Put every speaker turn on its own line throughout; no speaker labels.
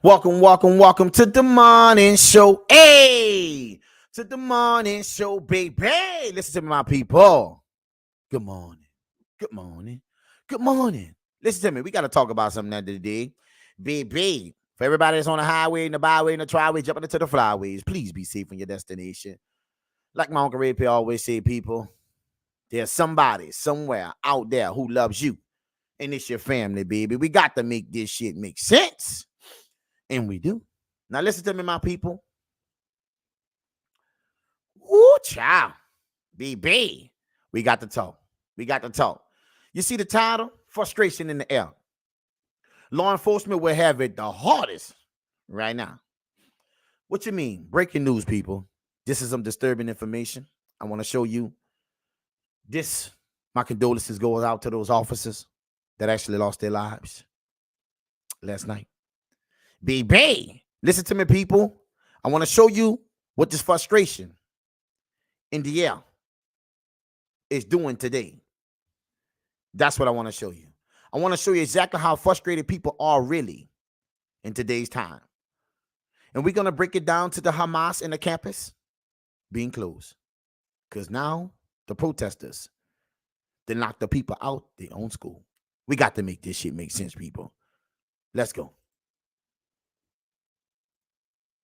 Welcome to the morning show. Hey, to the morning show, baby. Listen to me, my people. Good morning. Good morning. Good morning. Listen to me. We got to talk about something that today. Baby, for everybody that's on the highway, in the byway, in the tryway, jumping into the flyways, please be safe in your destination. Like my Uncle Ray P always say, people, there's somebody somewhere out there who loves you. And it's your family, baby. We got to make this shit make sense. And we do. Now listen to me, my people. Woo, child. BB. We got to talk. We got to talk. You see the title? Frustration in the air. Law enforcement will have it the hardest right now. What you mean? Breaking news, people. This is some disturbing information. I want to show you this. My condolences goes out to those officers that actually lost their lives last night. Baby, listen to me, people. I want to show you what this frustration in the air is doing today. That's what I want to show you. I want to show you exactly how frustrated people are really in today's time. And we're going to break it down to the Hamas and the campus being closed. Because now the protesters, they knock the people out their own school. We got to make this shit make sense, people. Let's go.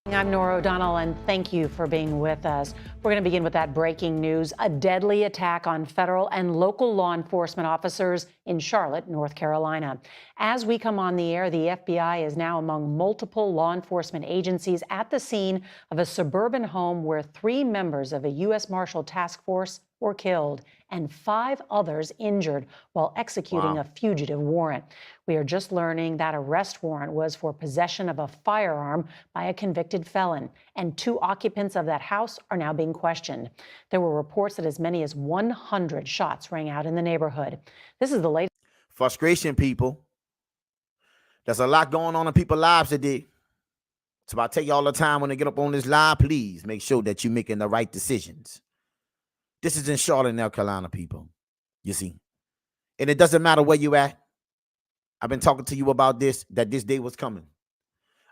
I'm Nora O'Donnell, and thank you for being with us. We're going to begin with that breaking news: a deadly attack on federal and local law enforcement officers in Charlotte, North Carolina. As we come on the air, the FBI is now among multiple law enforcement agencies at the scene of a suburban home where 3 members of a U.S. Marshal Task Force were killed and 5 others injured while executing a fugitive warrant. We are just learning that arrest warrant was for possession of a firearm by a convicted felon, and 2 occupants of that house are now being questioned. There were reports that as many as 100 shots rang out in the neighborhood. This is the latest.
Frustration, people. There's a lot going on in people's lives today. So I tell you all the time when they get up on this live, please make sure that you're making the right decisions. This is in Charlotte, North Carolina, people. You see. And it doesn't matter where you at. I've been talking to you about this, that this day was coming.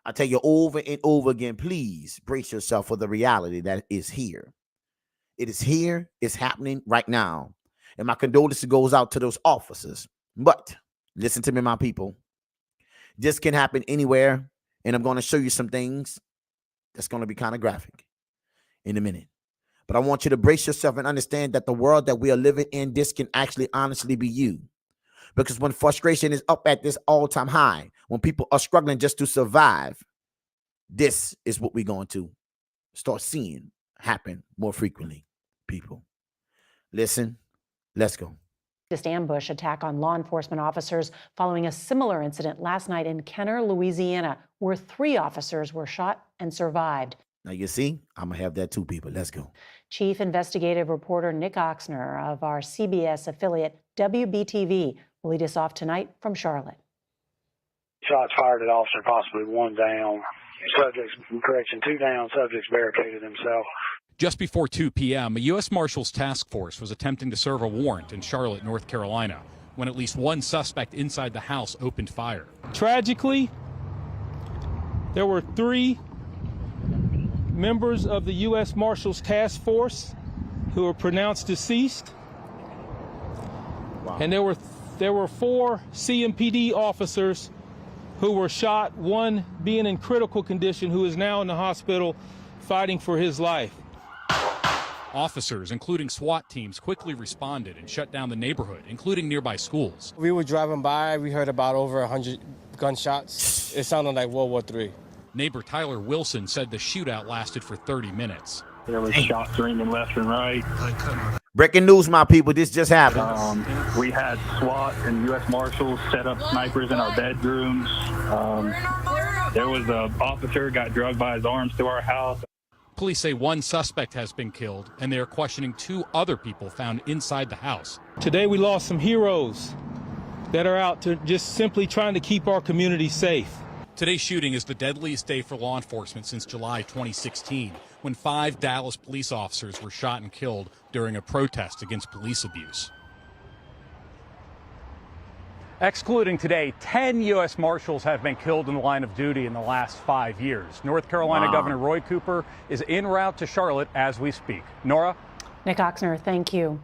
I tell you over and over again, please brace yourself for the reality that is here. It is here. It's happening right now. And my condolences goes out to those officers. But listen to me, my people. This can happen anywhere. And I'm going to show you some things that's going to be kind of graphic in a minute. But I want you to brace yourself and understand that the world that we are living in, this can actually honestly be you. Because when frustration is up at this all-time high, when people are struggling just to survive, this is what we're going to start seeing happen more frequently, people. Listen, let's go.
Ambush attack on law enforcement officers following a similar incident last night in Kenner, Louisiana, where 3 officers were shot and survived.
Now, you see, I'm going to have that too, people. Let's go.
Chief investigative reporter Nick Oxner of our CBS affiliate WBTV will lead us off tonight from Charlotte.
Shots fired at officer, possibly 1 down. Subjects, correction, 2 down. Subjects barricaded himself.
Just before 2 p.m., a U.S. Marshal's task force was attempting to serve a warrant in Charlotte, North Carolina, when at least 1 suspect inside the house opened fire.
Tragically, there were 3 members of the U.S. Marshal's task force who were pronounced deceased. Wow. And there were 4 CMPD officers who were shot, 1 being in critical condition, who is now in the hospital fighting for his life.
Officers, including SWAT teams, quickly responded and shut down the neighborhood, including nearby schools.
We were driving by, we heard about over 100 gunshots. It sounded like World War III.
Neighbor Tyler Wilson said the shootout lasted for 30 minutes.
There was shots ringing left and right.
Breaking news, my people. This just happened.
We had SWAT and U.S. Marshals set up snipers in our bedrooms. There was an officer got drugged by his arms to our house.
Police say 1 suspect has been killed, and they are questioning 2 other people found inside the house.
Today we lost some heroes that are out to just simply trying to keep our community safe.
Today's shooting is the deadliest day for law enforcement since July 2016, when 5 Dallas police officers were shot and killed during a protest against police abuse. Excluding today, 10 U.S. Marshals have been killed in the line of duty in the last 5 years. North Carolina Governor Roy Cooper is en route to Charlotte as we speak. Nora?
Nick Oxner, thank you.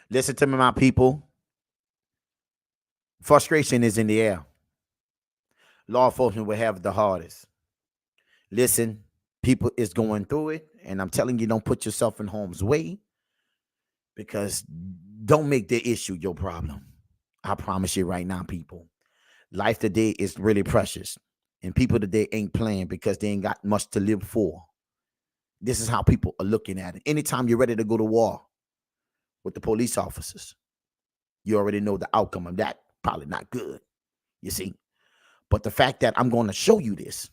Listen to me, my people. Frustration is in the air. Law enforcement will have the hardest. Listen, people is going through it, and I'm telling you, don't put yourself in harm's way, because don't make the issue your problem. I promise you right now, people, life today is really precious, and people today ain't playing because they ain't got much to live for. This is how people are looking at it. Anytime you're ready to go to war with the police officers, you already know the outcome of that. Probably not good, you see. But the fact that I'm going to show you this,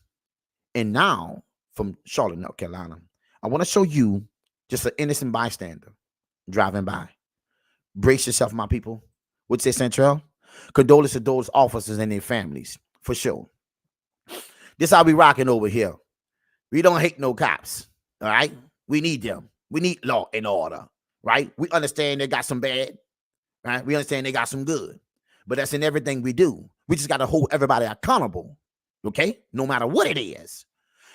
and now from Charlotte, North Carolina, I want to show you just an innocent bystander driving by. Brace yourself, my people. What's it, Central? Condolences to those officers and their families, for sure. This how we rocking over here. We don't hate no cops, all right? We need them. We need law and order, right? We understand they got some bad, right? We understand they got some good. But that's in everything we do. We just got to hold everybody accountable, okay? No matter what it is.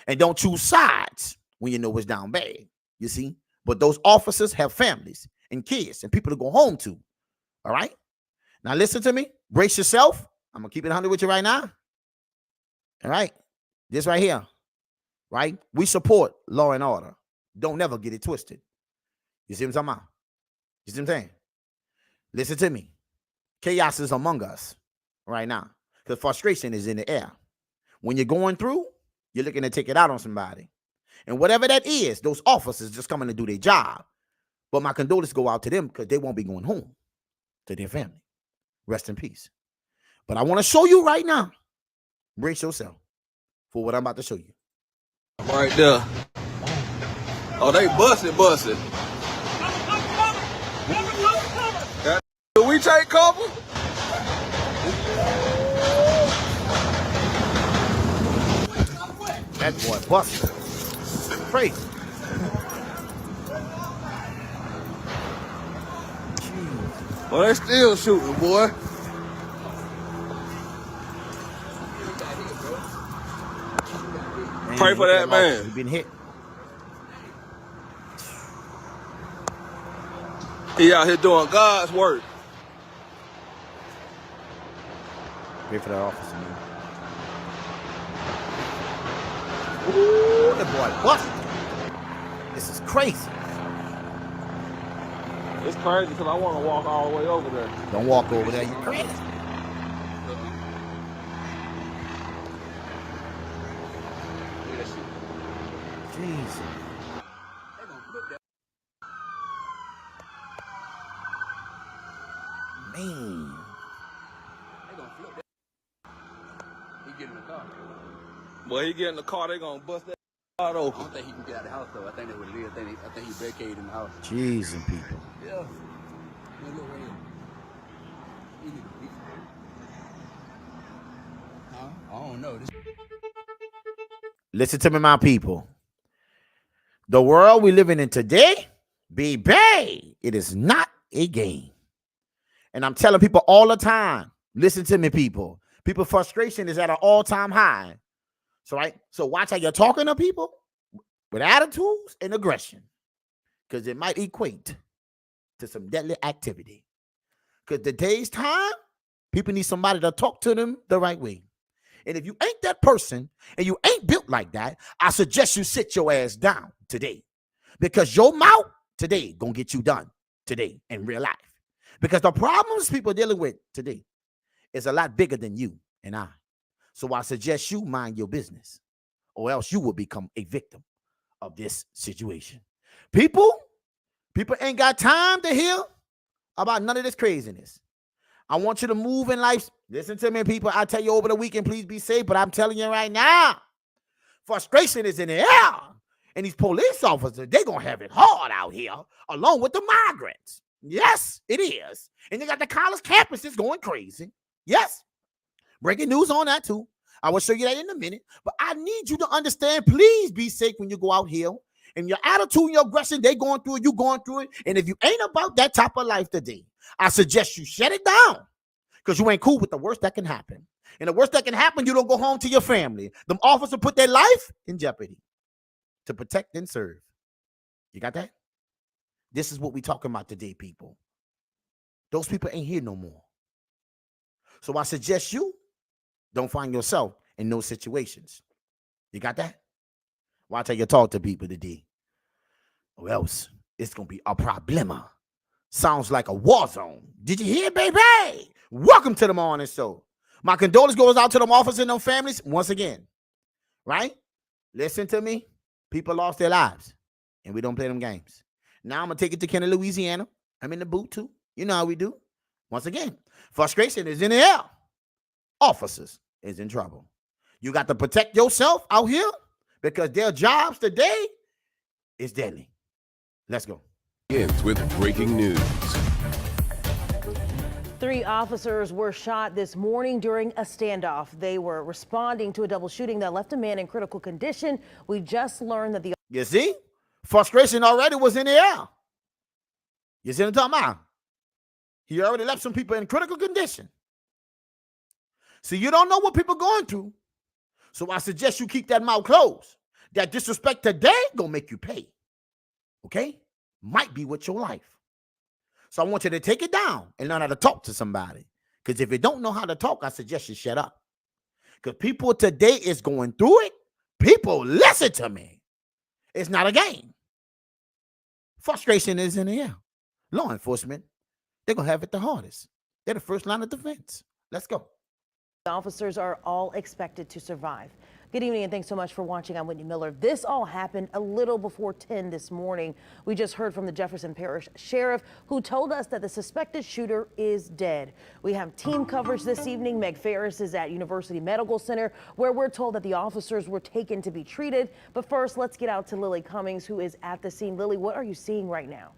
And don't choose sides when you know it's down bad, you see? But those officers have families and kids and people to go home to, all right? Now listen to me. Brace yourself. I'm going to keep it 100 with you right now. All right? This right here, right? We support law and order. Don't never get it twisted. You see what I'm talking about? You see what I'm saying? Listen to me. Chaos is among us right now because frustration is in the air. When you're going through, you're looking to take it out on somebody. And whatever that is, those officers just coming to do their job. But my condolences go out to them because they won't be going home to their family. Rest in peace. But I want to show you right now. Brace yourself for what I'm about to show you.
Right there. Oh, they busted. Do we take cover?
That boy busted. Crazy.
Well, they still shooting, boy. Pray for that man.
He's been hit.
He out here doing God's work.
Pray for that officer, man. Ooh, that boy busted. This is crazy.
It's crazy because I want to walk all the way over there.
Don't walk over there. You're crazy. Jesus. Man.
He get in the car.
Well, he get in the car, they gonna bust that out open.
I don't think he can get out of the house though. I think that's what it is. I think he barricaded in the house.
Jeez, and people.
Yeah. Look right here. Huh? I don't know.
Listen to me, my people. The world we living in today, baby, it is not a game. And I'm telling people all the time, listen to me, people. People frustration is at an all-time high. So, right? So watch how you're talking to people with attitudes and aggression, because it might equate to some deadly activity. Because today's time, people need somebody to talk to them the right way. And if you ain't that person and you ain't built like that, I suggest you sit your ass down today, because your mouth today gonna get you done today in real life. Because the problems people are dealing with today is a lot bigger than you and I. So I suggest you mind your business, or else you will become a victim of this situation. People ain't got time to hear about none of this craziness. I want you to move in life. Listen to me, people. I tell you over the weekend, please be safe. But I'm telling you right now, frustration is in the air. And these police officers, they're going to have it hard out here, along with the migrants. Yes, it is. And they got the college campuses going crazy. Yes. Breaking news on that, too. I will show you that in a minute. But I need you to understand, please be safe when you go out here. And your attitude and your aggression, they going through it, you going through it. And if you ain't about that type of life today, I suggest you shut it down. because you ain't cool with the worst that can happen. And the worst that can happen, you don't go home to your family. Them officers put their life in jeopardy to protect and serve. You got that? This is what we talking about today, people. Those people ain't here no more. So I suggest you don't find yourself in those situations. You got that? Why tell you talk to people today? Or else it's going to be a problema. Sounds like a war zone. Did you hear, baby? Welcome to the morning show. My condolence goes out to them officers and them families once again. Right? Listen to me. People lost their lives, and we don't play them games. Now I'm going to take it to Kenner, Louisiana. I'm in the boot, too. You know how we do. Once again, frustration is in the air. Officers is in trouble. You got to protect yourself out here because their jobs today is deadly. Let's go.
Begins with breaking news.
3 officers were shot this morning during a standoff. They were responding to a double shooting that left a man in critical condition. We just learned that the...
You see? Frustration already was in the air. You see what I'm talking about? He already left some people in critical condition. So you don't know what people are going through. So I suggest you keep that mouth closed. That disrespect today gonna make you pay. Okay? Might be with your life. So I want you to take it down and learn how to talk to somebody. Because if you don't know how to talk, I suggest you shut up. Because people today is going through it. People, listen to me. It's not a game. Frustration is in the air. Law enforcement, they're going to have it the hardest. They're the first line of defense. Let's go.
Officers are all expected to survive. Good evening and thanks so much for watching. I'm Whitney Miller. This all happened a little before 10 this morning. We just heard from the Jefferson Parish Sheriff who told us that the suspected shooter is dead. We have team coverage this evening. Meg Ferris is at University Medical Center where we're told that the officers were taken to be treated. But first, let's get out to Lily Cummings who is at the scene. Lily, what are you seeing right now?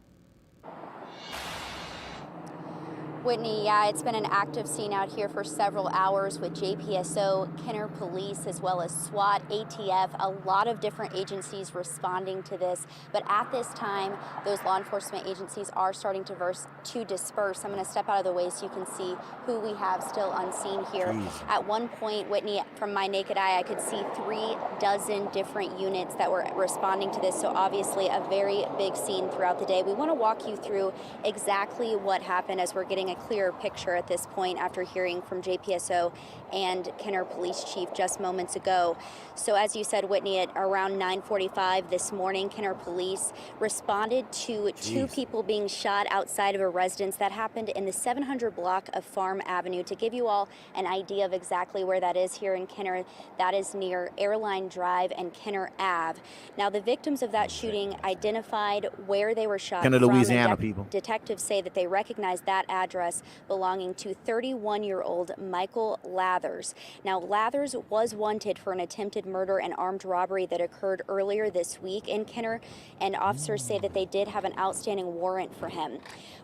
Whitney, yeah, it's been an active scene out here for several hours with JPSO, Kenner Police, as well as SWAT, ATF, a lot of different agencies responding to this. But at this time, those law enforcement agencies are starting to disperse. I'm going to step out of the way so you can see who we have still unseen here. Jeez. At one point, Whitney, from my naked eye, I could see 36 different units that were responding to this. So obviously a very big scene throughout the day. We want to walk you through exactly what happened as we're getting a clearer picture at this point after hearing from JPSO and Kenner Police Chief just moments ago. So as you said, Whitney, at around 9:45 this morning, Kenner Police responded to 2 people being shot outside of a residence that happened in the 700 block of Farm Avenue. To give you all an idea of exactly where that is here in Kenner, that is near Airline Drive and Kenner Ave. Now, the victims of that shooting identified where they were shot
Kenner,
from.
Louisiana, people.
Detectives say that they recognized that address belonging to 31-year-old Michael Lathers. Now, Lathers was wanted for an attempted murder and armed robbery that occurred earlier this week in Kenner, and officers say that they did have an outstanding warrant for him.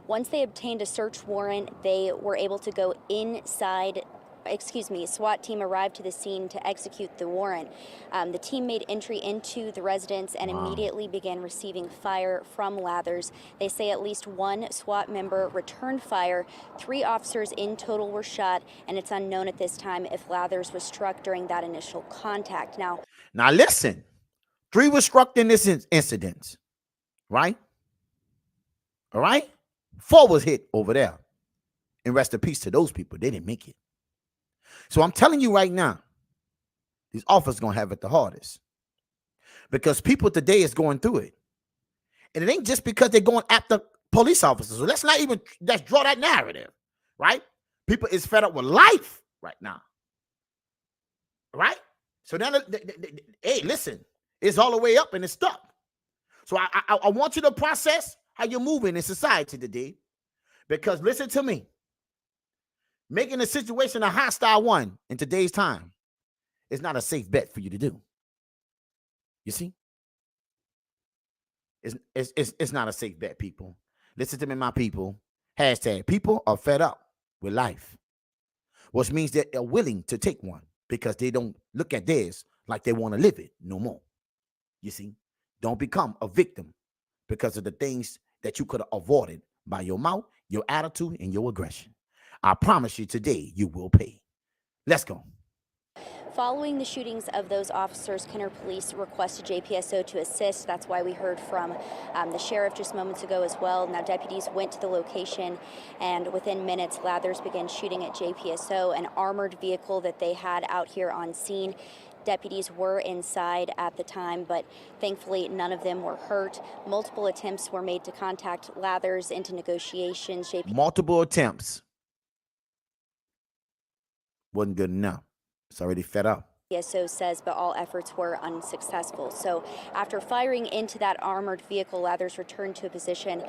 Once they obtained a search warrant, they were able to go inside. SWAT team arrived to the scene to execute the warrant. The team made entry into the residence and immediately began receiving fire from Lathers. They say at least 1 SWAT member returned fire. 3 officers in total were shot, and it's unknown at this time if Lathers was struck during that initial contact. Now
listen, 3 were struck in this incident, right? All right? 4 was hit over there. And rest in peace to those people. They didn't make it. So I'm telling you right now, these officers going to have it the hardest because people today is going through it. And it ain't just because they're going after police officers. So let's draw that narrative, right? People is fed up with life right now, right? So then, hey, listen, it's all the way up and it's stuck. So I want you to process how you're moving in society today because listen to me. Making a situation a hostile one in today's time is not a safe bet for you to do. You see? It's not a safe bet, people. Listen to me, my people. Hashtag people are fed up with life, which means that they're willing to take one because they don't look at theirs like they want to live it no more. You see? Don't become a victim because of the things that you could have avoided by your mouth, your attitude, and your aggression. I promise you today, you will pay. Let's go.
Following the shootings of those officers, Kenner Police requested JPSO to assist. That's why we heard from the sheriff just moments ago as well. Now, deputies went to the location, and within minutes, Lathers began shooting at JPSO, an armored vehicle that they had out here on scene. Deputies were inside at the time, but thankfully none of them were hurt. Multiple attempts were made to contact Lathers into negotiations.
Multiple attempts. Wasn't good enough. It's already fed up.
JPSO says, but all efforts were unsuccessful. So after firing into that armored vehicle, Lathers returned to a position.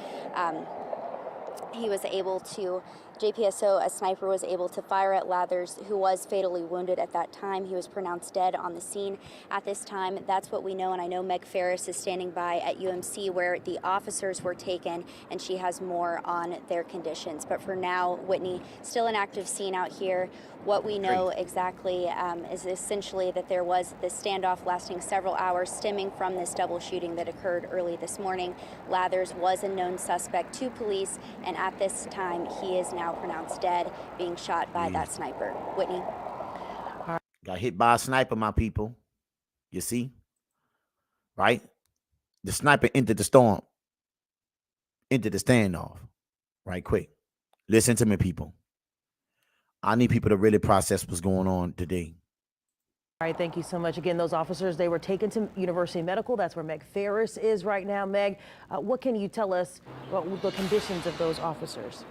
He was able to, JPSO, a sniper, was able to fire at Lathers, who was fatally wounded at that time. He was pronounced dead on the scene at this time. That's what we know, and I know Meg Ferris is standing by at UMC where the officers were taken, and she has more on their conditions. But for now, Whitney, still an active scene out here. What we know exactly is essentially that there was this standoff lasting several hours stemming from this double shooting that occurred early this morning. Lathers was a known suspect to police, and at this time, he is now pronounced dead, being shot by that sniper. Whitney.
Got hit by a sniper, my people. You see? Right? The sniper entered the storm, entered the standoff right quick. Listen to me, people. I need people to really process what's going on today.
All right, thank you so much. Again, those officers, they were taken to University Medical. That's where Meg Ferris is right now. Meg, what can you tell us about the conditions of those officers?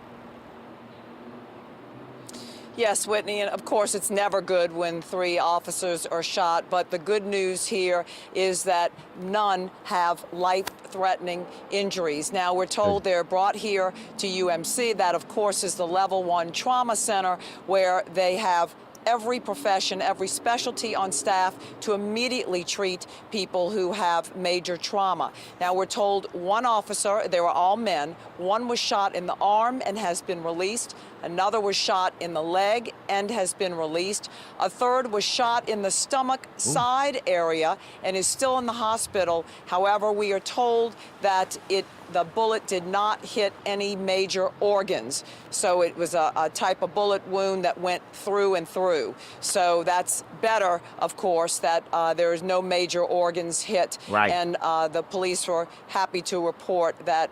Yes, Whitney, and of course it's never good when 3 officers are shot, but the good news here is that none have life-threatening injuries. Now, we're told they're brought here to UMC. That, of course, is the Level 1 Trauma Center, where they have every profession, every specialty on staff to immediately treat people who have major trauma. Now, we're told one officer, they were all men, one was shot in the arm and has been released. Another was shot in the leg and has been released. A third was shot in the stomach side area and is still in the hospital. However, we are told that the bullet did not hit any major organs. So it was a type of bullet wound that went through and through. So that's better, of course, that there is no major organs hit.
Right.
And the police were happy to report that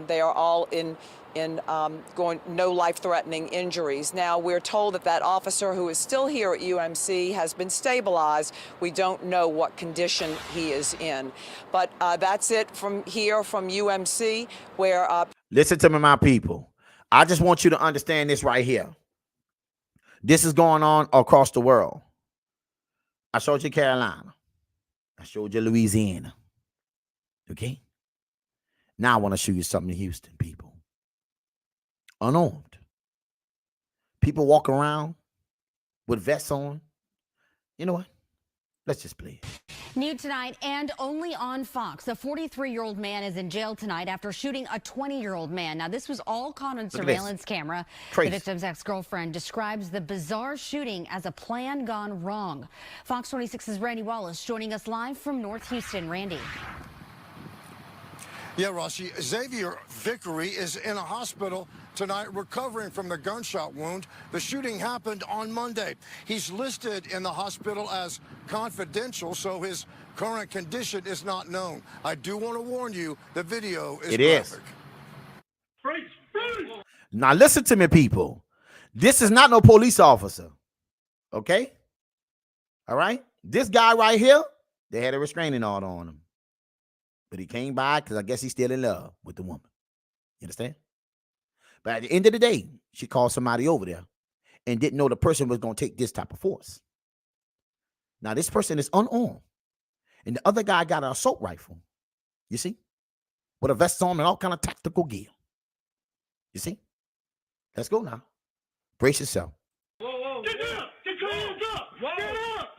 they are all in no life-threatening injuries. Now, we're told that officer who is still here at UMC has been stabilized. We don't know what condition he is in. But that's it from here from UMC, where...
Listen to me, my people. I just want you to understand this right here. This is going on across the world. I showed you Carolina. I showed you Louisiana. Okay? Now I want to show you something in Houston, people. Unarmed. People walk around with vests on. You know what? Let's just play it.
New tonight and only on Fox. A 43-year-old man is in jail tonight after shooting a 20-year-old man. Now, this was all caught on surveillance camera.
Crazy.
The victim's ex-girlfriend describes the bizarre shooting as a plan gone wrong. Fox 26's Randy Wallace joining us live from North Houston. Randy.
Yeah, Rossi, Xavier Vickery is in a hospital tonight recovering from the gunshot wound. The shooting happened on Monday. He's listed in the hospital as confidential, so his current condition is not known. I do want to warn you, the video is graphic.
Now listen to me, people. This is not no police officer. Okay? All right? This guy right here, they had a restraining order on him. But he came by because I guess he's still in love with the woman. You understand? But at the end of the day, she called somebody over there and didn't know the person was going to take this type of force. Now, this person is unarmed. And the other guy got an assault rifle. You see? With a vest on and all kind of tactical gear. You see? Let's go now. Brace yourself.
Whoa. Get up! Get your hands up! Get up!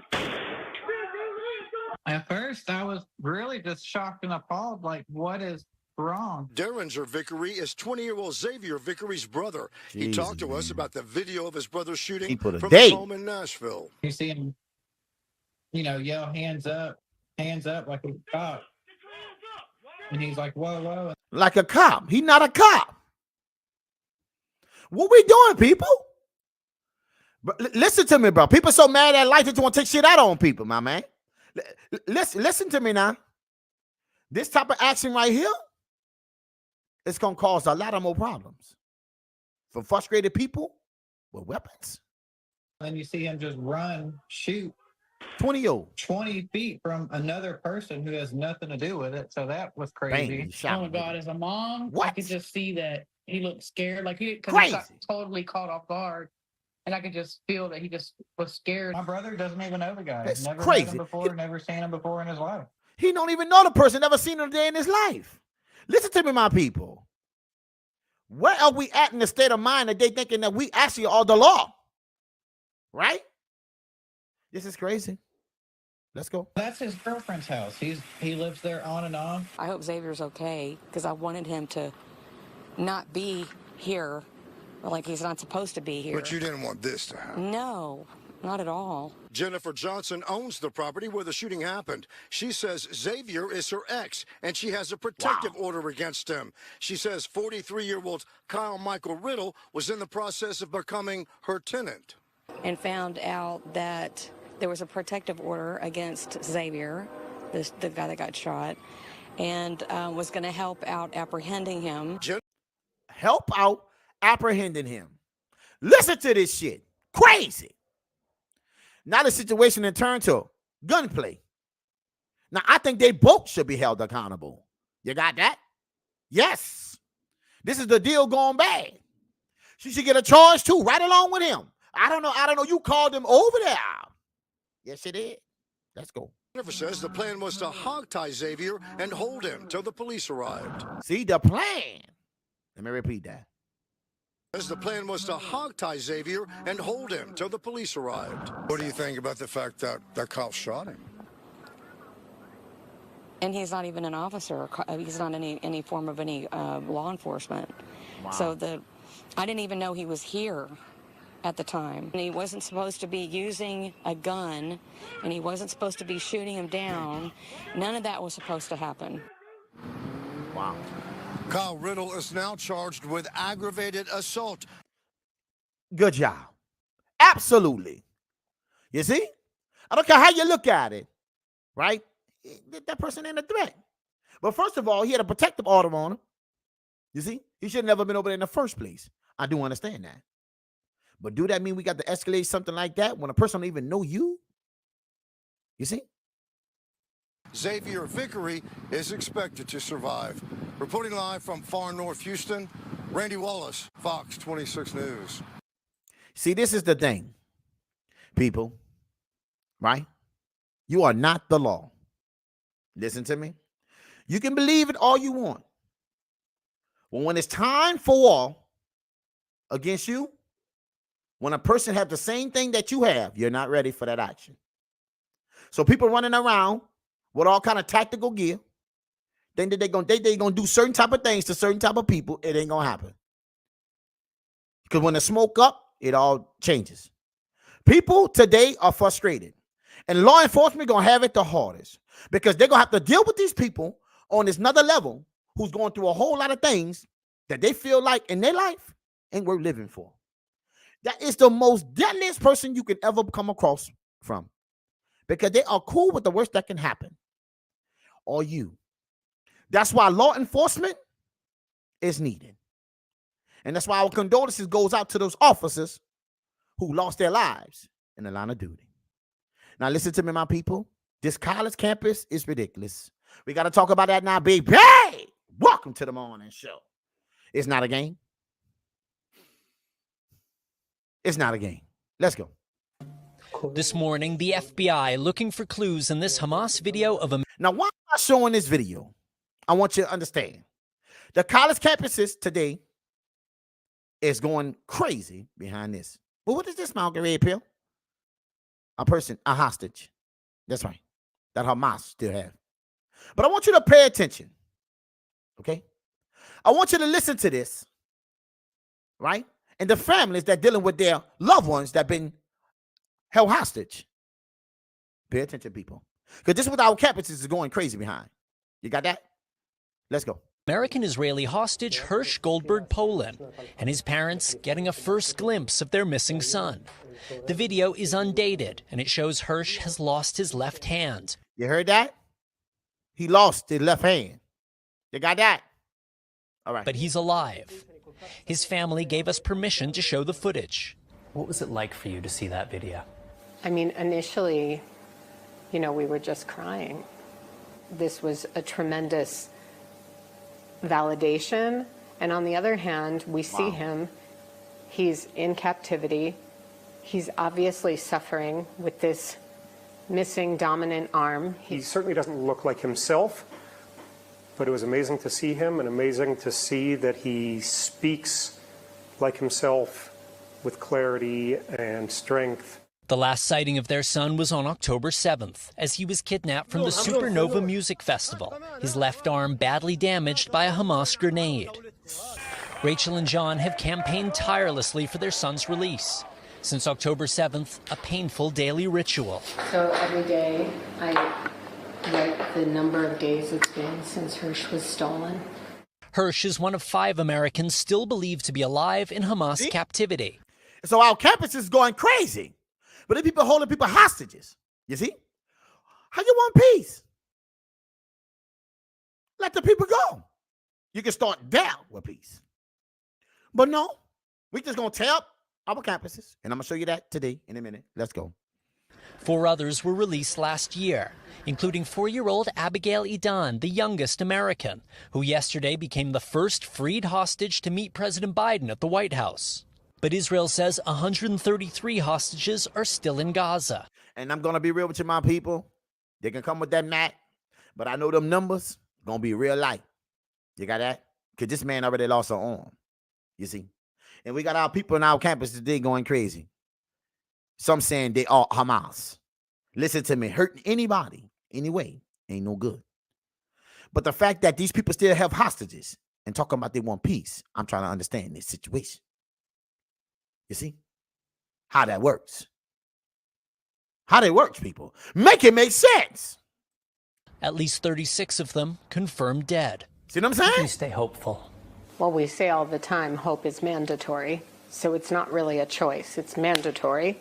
At first, I was really just shocked and appalled, like, what is wrong?
Derringer Vickery is 20-year-old Xavier Vickery's brother. He talked to us about the video of his brother's shooting from his home in Nashville.
You see him, yell, hands up, like a cop. And he's like, whoa.
Like a cop. He's not a cop. What we doing, people? But listen to me, bro. People so mad at life, they just want to take shit out on people, my man. Listen to me now. This type of action right here, it's going to cause a lot of more problems for frustrated people with weapons.
And you see him just run, shoot
20
feet from another person who has nothing to do with it. So that was crazy.
Bang, shot
Oh my
him.
God, as a mom,
What?
I could just see that he looked scared. Like he got
Crazy.
totally caught off guard. And I could just feel that he just was scared.
My brother doesn't even know the guy.
That's
Never met
crazy.
him before, never seen him before in his life.
He don't even know the person, never seen him a day in his life. Listen to me, my people. Where are we at in the state of mind that they thinking that we actually are the law? Right? This is crazy. Let's go.
That's his girlfriend's house. He lives there on and on.
I hope Xavier's okay because I wanted him to not be here, like he's not supposed to be here.
But you didn't want this to happen.
No, not at all.
Jennifer Johnson owns the property where the shooting happened. She says Xavier is her ex, and she has a protective order against him. She says 43-year-old Kyle Michael Riddle was in the process of becoming her tenant.
And found out that there was a protective order against Xavier, the guy that got shot, and was going to help out apprehending him.
Help out apprehending him. Listen to this shit. Crazy. Now the situation then turned to gunplay. Now I think they both should be held accountable. You got that? Yes. This is the deal going bad. She should get a charge too, right along with him. I don't know. You called him over there. Yes, you did. Let's go.
Jennifer says the plan was to hogtie Xavier and hold him till the police arrived.
See the plan. Let me repeat that.
Says the plan was to hogtie Xavier and hold him till the police arrived. What do you think about the fact that that cop shot him?
And he's not even an officer. He's not any form of any law enforcement.
Wow.
So I didn't even know he was here at the time. And he wasn't supposed to be using a gun, and he wasn't supposed to be shooting him down. None of that was supposed to happen.
Wow.
Kyle Riddle is now charged with aggravated assault.
Good job. Absolutely. You see? I don't care how you look at it, right? That person ain't a threat. But first of all, he had a protective order on him. You see? He should have never been over there in the first place. I do understand that. But do that mean we got to escalate something like that when a person don't even know you? You see?
Xavier Vickery is expected to survive. Reporting live from far north Houston, Randy Wallace, Fox 26 News.
See, this is the thing, people, right? You are not the law. Listen to me. You can believe it all you want. But when it's time for war against you, when a person has the same thing that you have, you're not ready for that action. So people running around with all kind of tactical gear, think that they're gonna do certain type of things to certain type of people, it ain't gonna happen. Because when the smoke up, it all changes. People today are frustrated. And law enforcement gonna have it the hardest because they're gonna have to deal with these people on this another level who's going through a whole lot of things that they feel like in their life ain't worth living for. That is the most deadliest person you can ever come across from because they are cool with the worst that can happen. Or you. That's why law enforcement is needed. And that's why our condolences goes out to those officers who lost their lives in the line of duty. Now, listen to me, my people. This college campus is ridiculous. We got to talk about that now, baby. Hey, welcome to the morning show. It's not a game. It's not a game. Let's go.
This morning, the FBI looking for clues in this Hamas video of a...
Now, why am I showing this video? I want you to understand. The college campuses today is going crazy behind this. Well, what is this, Malcolm Red Pill? A hostage. That's right. That Hamas still have. But I want you to pay attention. Okay? I want you to listen to this. Right? And the families that dealing with their loved ones that been held hostage. Pay attention, people. Because this is what our campuses is going crazy behind. You got that? Let's go.
American-Israeli hostage Hirsch Goldberg Poland and his parents getting a first glimpse of their missing son. The video is undated, and it shows Hersh has lost his left hand.
You heard that? He lost his left hand. You got that? All right.
But he's alive. His family gave us permission to show the footage.
What was it like for you to see that video?
I mean, initially, you know, we were just crying. This was a tremendous validation. And on the other hand, we see him. He's in captivity. He's obviously suffering with this missing dominant arm.
He certainly doesn't look like himself, but it was amazing to see him and amazing to see that he speaks like himself with clarity and strength.
The last sighting of their son was on October 7th, as he was kidnapped from the Supernova Music Festival, his left arm badly damaged by a Hamas grenade. Rachel and John have campaigned tirelessly for their son's release. Since October 7th, a painful daily ritual.
So every day I write the number of days it's been since Hersh was stolen.
Hersh is one of 5 Americans still believed to be alive in Hamas captivity.
So our campus is going crazy. But the people holding people hostages. You see? How you want peace? Let the people go. You can start down with peace. But no, we just going to tear up our campuses. And I'm going to show you that today in a minute. Let's go.
4 others were released last year, including 4-year-old Abigail Edan, the youngest American, who yesterday became the first freed hostage to meet President Biden at the White House. But Israel says 133 hostages are still in Gaza.
And I'm going to be real with you, my people. They can come with that mat, but I know them numbers going to be real light. You got that? Because this man already lost an arm, you see. And we got our people on our campus today going crazy. Some saying they are Hamas. Listen to me, hurting anybody, anyway, ain't no good. But the fact that these people still have hostages and talking about they want peace, I'm trying to understand this situation. You see how that works? How that works, people. Make it make sense.
At least 36 of them confirmed dead.
See what I'm saying?
You stay hopeful.
Well, we say all the time, hope is mandatory. So it's not really a choice, it's mandatory.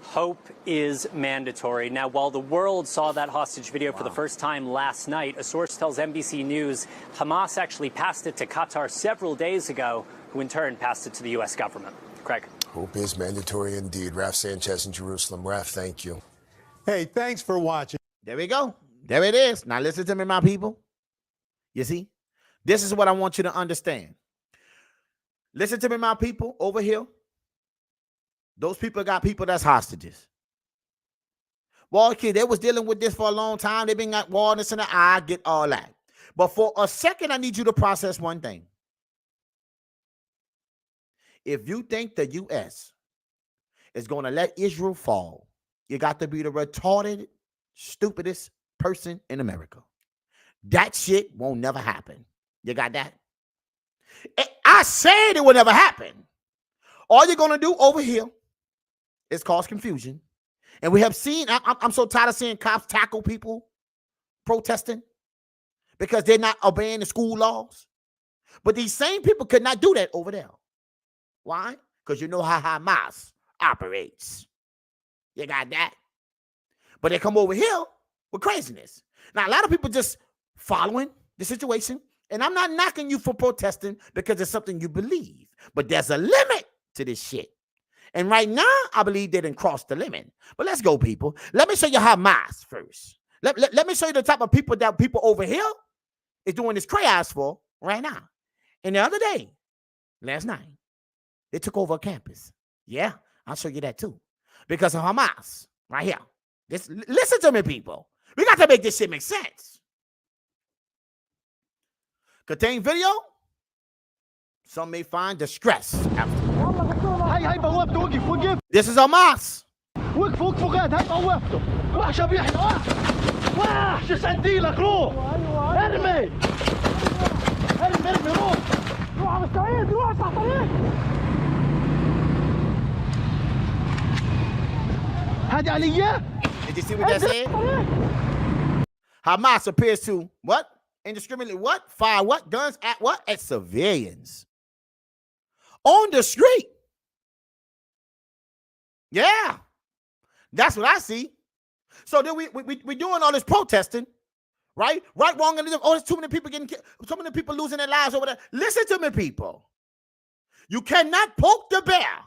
Hope is mandatory. Now, while the world saw that hostage video for the first time last night, a source tells NBC News Hamas actually passed it to Qatar several days ago, who in turn passed it to the U.S. government. Craig.
Hope is mandatory indeed. Raf Sanchez in Jerusalem. Raf, thank you.
Hey, thanks for watching.
There we go. There it is. Now listen to me, my people. You see? This is what I want you to understand. Listen to me, my people, over here. Those people got people that's hostages. Well, okay, they was dealing with this for a long time. They've been got wildness in the eye. I get all that. But for a second, I need you to process one thing. If you think the U.S. is going to let Israel fall, you got to be the retarded, stupidest person in America. That shit won't never happen. You got that? I said it will never happen. All you're going to do over here is cause confusion. And we have seen, I'm so tired of seeing cops tackle people protesting because they're not obeying the school laws. But these same people could not do that over there. Why? Because you know how Hamas operates. You got that? But they come over here with craziness. Now, a lot of people just following the situation. And I'm not knocking you for protesting because it's something you believe. But there's a limit to this shit. And right now, I believe they didn't cross the limit. But let's go, people. Let me show you Hamas first. Let me show you the type of people that people over here is doing this chaos for right now. And the other day, last night, they took over a campus. Yeah, I'll show you that too. Because of Hamas, right here. Listen to me, people. We got to make this shit make sense. Contain video. Some may find distress after. This is Hamas.
وقفوا غاد هاي طوفته وحش بيحنا وحش سنديلك روح ارمي روح على الصعيد روح على الطريق هذه عليا.
Did you see what that said? Hamas appears to what? Indiscriminately what? Fire what? Guns at what? At civilians. On the street. Yeah, that's what I see. So then we doing all this protesting, right? Right, wrong, and oh, there's too many people getting killed, so many people losing their lives over there. Listen to me, people. You cannot poke the bear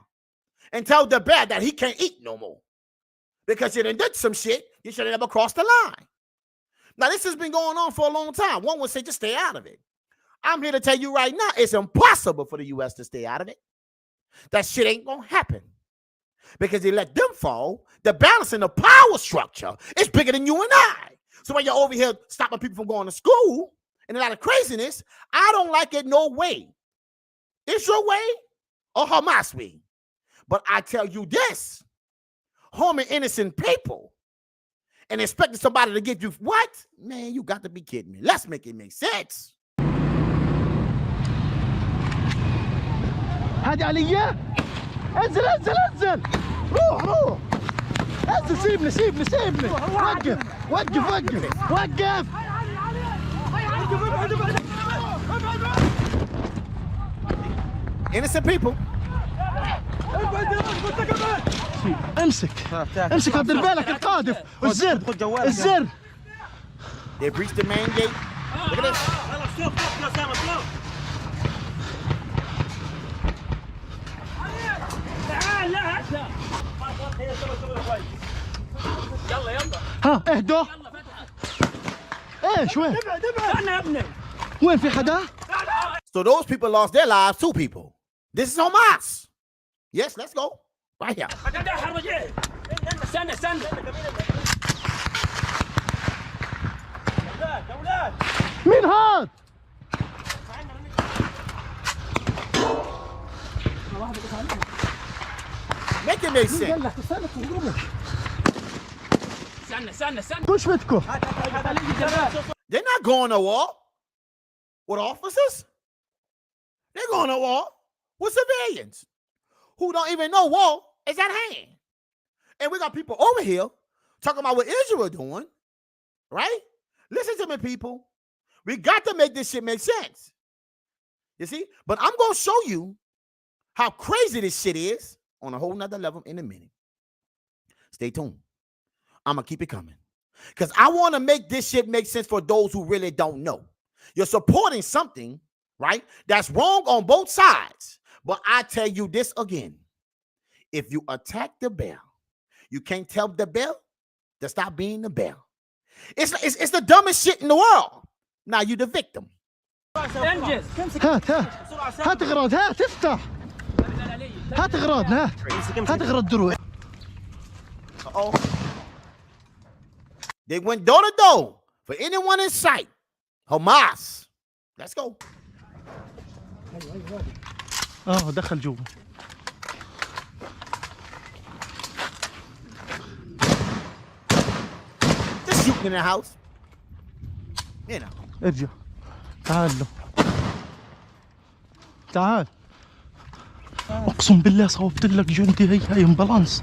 and tell the bear that he can't eat no more because you done did some shit you should have never crossed the line. Now, this has been going on for a long time. One would say just stay out of it. I'm here to tell you right now, it's impossible for the U.S. to stay out of it. That shit ain't going to happen because they let them fall. The balance in the power structure is bigger than you and I. So when you're over here stopping people from going to school and a lot of craziness, I don't like it no way. It's your way or Hamas way. But I tell you this, harming innocent people and expecting somebody to give you what? Man, you got to be kidding me. Let's make it make sense.
هادي عليا انزل انزل انزل روح روح انزل سيبني سيبني سيبني وقف وقف وقف وقف
Innocent people.
امسك امسك دير بالك القاذف والزر الزر.
They breached the main gate. Look at this.
ها اهدوا. ايش وين؟ وين في حدا؟
So those people lost their lives, 2 people. This is Hamas. Yes, let's go. Right here.
مين هاد؟
Make it make sense.
وش بدكم؟
They're not going to war with officers. They're going to war with civilians who don't even know war is at hand. And we got people over here talking about what Israel doing, right? Listen to me, people. We got to make this shit make sense. You see? But I'm going to show you how crazy this shit is on a whole nother level in a minute. Stay tuned. I'm going to keep it coming. Because I want to make this shit make sense for those who really don't know. You're supporting something, right, that's wrong on both sides. But I tell you this again. If you attack the bear, you can't tell the bear to stop being the bear. It's the dumbest shit in the world. Now you the victim.
هات هات هات اغراض هات افتح هات اغراض هات اغراض دروع.
Uh-oh. They went door to door for anyone in sight. Hamas. Let's go.
دخل جوا.
Just shooting in the house. You know.
ارجع. تعال له. تعال. اقسم بالله صوبت لك جندي هي امبلانس.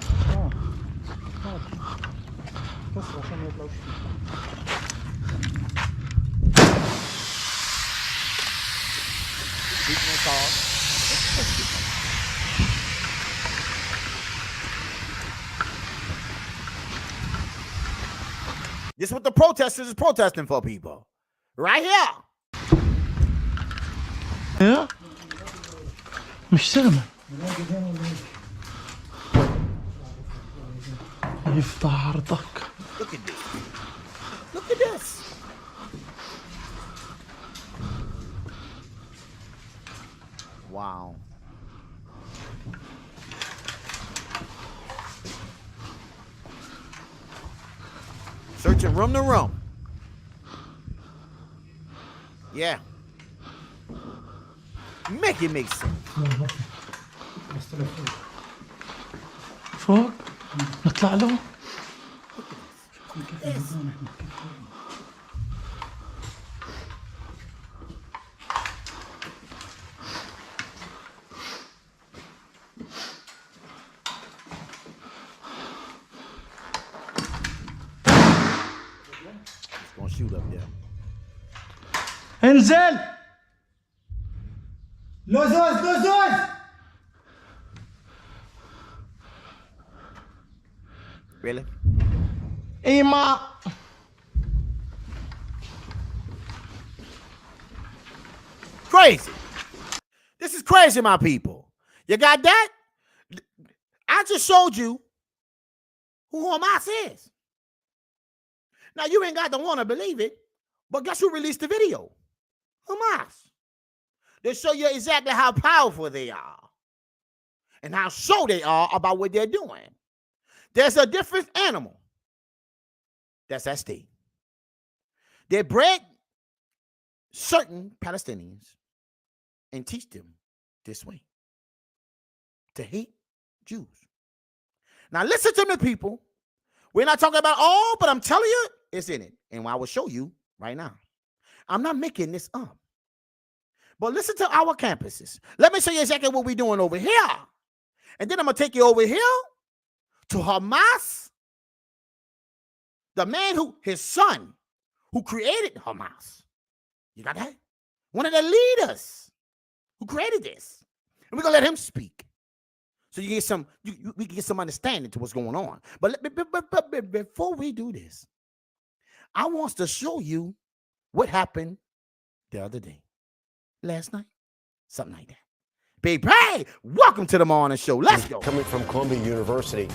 This is what the protesters is protesting for, people. Right here.
يا مش سامع. يفتح عرضك.
Look at this. Look at this. Wow. Searching room to room. Yeah. Make it make sense.
فوق نطلع له.
Gonna shoot up there.
انزل. لزوز لزوز.
Really?
Ima.
Crazy. This is crazy, my people. You got that? I just showed you who Hamas is. Now, you ain't got to want to believe it, but guess who released the video? Hamas. They show you exactly how powerful they are and how sure they are about what they're doing. There's a different animal that's at stake. They bred certain Palestinians and teach them this way, to hate Jews. Now listen to me, people. We're not talking about all, but I'm telling you, it's in it. And I will show you right now. I'm not making this up. But listen to our campuses. Let me show you exactly what we're doing over here. And then I'm going to take you over here to Hamas, the man his son, who created Hamas. You got that? One of the leaders who created this. And we're going to let him speak. So you get we can get some understanding to what's going on. But before we do this, I want to show you what happened the other day, last night, something like that. Baby, hey, welcome to the morning show. Let's go.
Coming from Columbia University,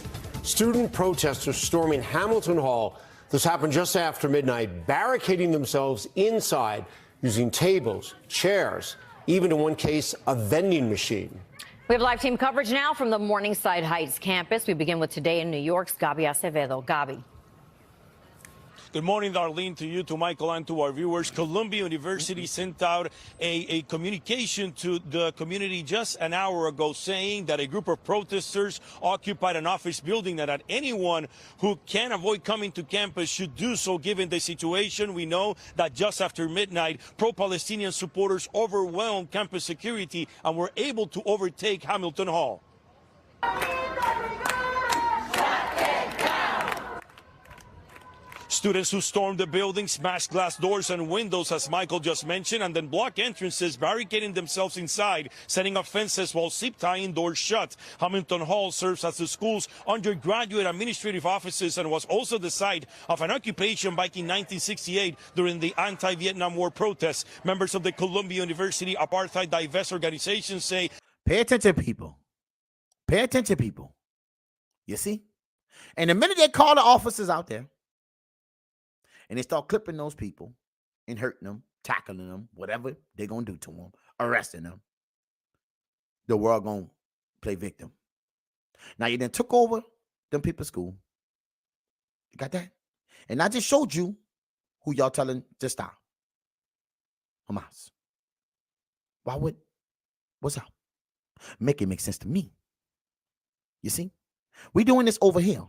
student protesters storming Hamilton Hall. This happened just after midnight, barricading themselves inside using tables, chairs, even in one case, a vending machine.
We have live team coverage now from the Morningside Heights campus. We begin with Today in New York's Gabi Acevedo. Gabi.
Good morning, Darlene, to you, to Michael, and to our viewers. Columbia University sent out a communication to the community just an hour ago saying that a group of protesters occupied an office building and that anyone who can avoid coming to campus should do so given the situation. We know that just after midnight, pro-Palestinian supporters overwhelmed campus security and were able to overtake Hamilton Hall. Students who stormed the building smashed glass doors and windows, as Michael just mentioned, and then blocked entrances, barricading themselves inside, setting up fences while zip-tying doors shut. Hamilton Hall serves as the school's undergraduate administrative offices and was also the site of an occupation back in 1968 during the anti-Vietnam War protests. Members of the Columbia University Apartheid Divest organization say,
pay attention, people. Pay attention, people. You see? And the minute they call the officers out there, and they start clipping those people and hurting them, tackling them, whatever they're going to do to them, arresting them, the world going to play victim. Now, you then took over them people's school. You got that? And I just showed you who y'all telling to stop. Hamas. What's up? Make it make sense to me. You see? We doing this over here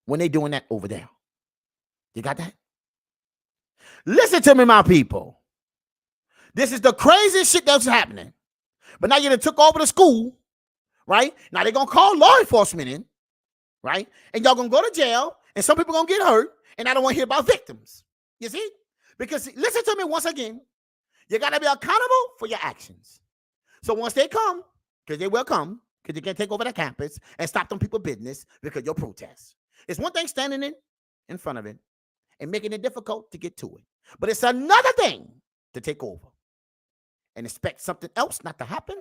when they doing that over there. You got that? Listen to me, my people. This is the craziest shit that's happening. But now you done took over the school, right? Now they're going to call law enforcement in, right? And y'all going to go to jail, and some people going to get hurt, and I don't want to hear about victims. You see? Because listen to me once again. You got to be accountable for your actions. So once they come, because they will come, because you can't take over the campus and stop them people's business because your protest. It's one thing standing in front of it and making it difficult to get to it. But it's another thing to take over and expect something else not to happen.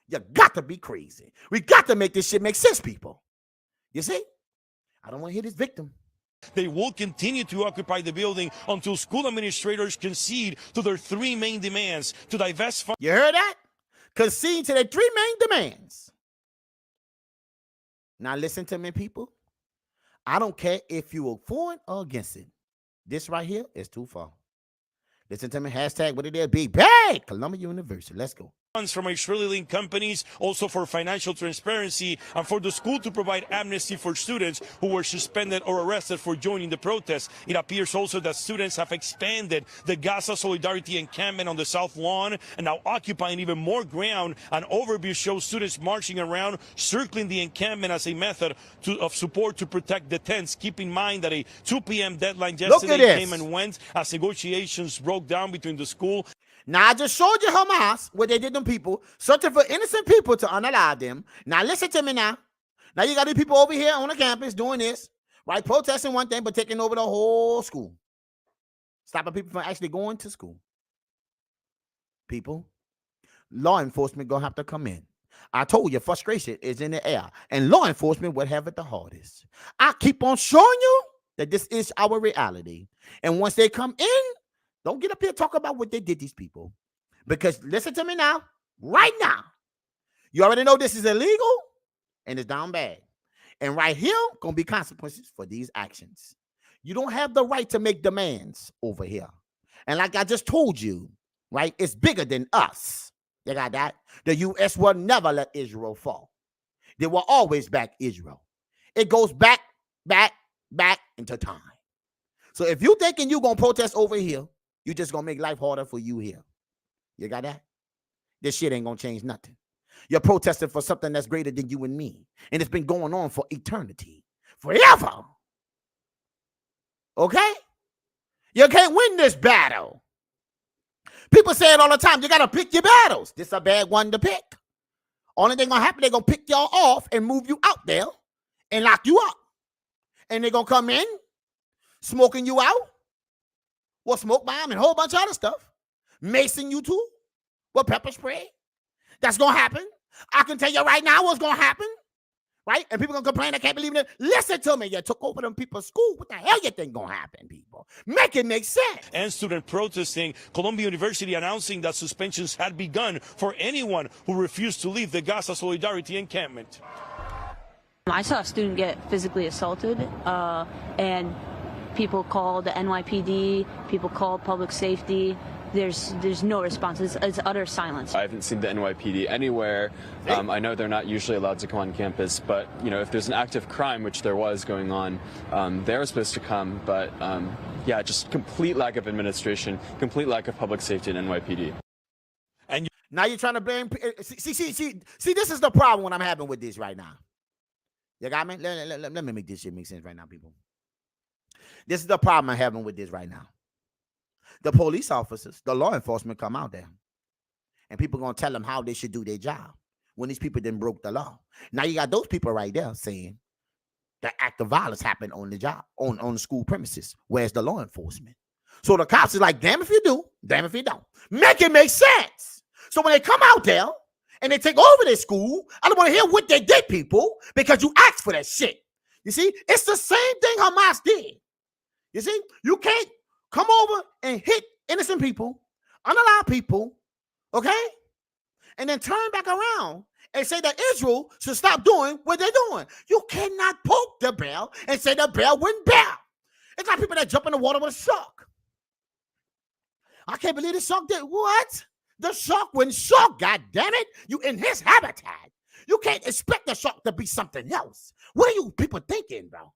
You got to be crazy. We got to make this shit make sense, people. You see? I don't want to hear this victim.
They will continue to occupy the building until school administrators concede to their three main demands to divest funds.
You heard that? Concede to their three main demands. Now listen to me, people. I don't care if you are for it or against it. This right here is too far. Listen to me. Hashtag what it is. Big Bang. Columbia University. Let's go.
Funds from Israeli-linked companies, also for financial transparency, and for the school to provide amnesty for students who were suspended or arrested for joining the protests. It appears also that students have expanded the Gaza Solidarity encampment on the South Lawn and now occupying even more ground. An overview shows students marching around, circling the encampment as a method of support to protect the tents. Keep in mind that a 2 p.m. deadline yesterday came and went as negotiations broke down between the school.
Now, I just showed you Hamas, what they did to them people, searching for innocent people to unalive them. Now, listen to me now. Now, you got these people over here on the campus doing this, Right? Protesting one thing, but taking over the whole school. Stopping people from actually going to school. People, law enforcement gonna have to come in. I told you, frustration is in the air, and law enforcement would have it the hardest. I keep on showing you that this is our reality. And once they come in, don't get up here and talk about what they did these people. Because listen to me now, right now, you already know this is illegal and it's down bad. And right here, gonna be consequences for these actions. You don't have the right to make demands over here. And like I just told you, right, it's bigger than us. You got that? The U.S. will never let Israel fall. They will always back Israel. It goes back into time. So if you thinking you're going to protest over here, you just going to make life harder for you here. You got that? This shit ain't going to change nothing. You're protesting for something that's greater than you and me. And it's been going on for eternity. Forever. Okay? You can't win this battle. People say it all the time. You got to pick your battles. This is a bad one to pick. Only thing going to happen, they're going to pick y'all off and move you out there and lock you up. And they're going to come in, smoking you out. Well, smoke bomb and a whole bunch of other stuff. Macing you too. With pepper spray. That's going to happen. I can tell you right now what's going to happen. Right? And people going to complain, I can't believe it. Listen to me. You took over them people's school. What the hell you think going to happen, people? Make it make sense.
And student protesting, Columbia University announcing that suspensions had begun for anyone who refused to leave the Gaza Solidarity encampment.
I saw a student get physically assaulted, and people called the NYPD, people called public safety. There's no response. It's utter silence.
I haven't seen the NYPD anywhere. I know they're not usually allowed to come on campus, but if there's an active crime, which there was going on, they're supposed to come. But yeah, just complete lack of administration, complete lack of public safety in NYPD.
And now you're trying to blame. See, this is the problem what I'm having with this right now. You got me? Let me make this shit make sense right now, people. This is the problem I'm having with this right now. The police officers, the law enforcement come out there. And people going to tell them how they should do their job when these people then broke the law. Now you got those people right there saying the act of violence happened on the job, on the school premises. Where's the law enforcement? So the cops is like, damn if you do, damn if you don't. Make it make sense. So when they come out there and they take over their school, I don't want to hear what they did, people, because you asked for that shit. You see, it's the same thing Hamas did. You see, you can't come over and hit innocent people, unallow people, okay? And then turn back around and say that Israel should stop doing what they're doing. You cannot poke the bear and say the bear wouldn't bear. It's like people that jump in the water with a shark. I can't believe the shark did what? The shark wouldn't shark, God damn it. You in his habitat. You can't expect the shark to be something else. What are you people thinking, bro?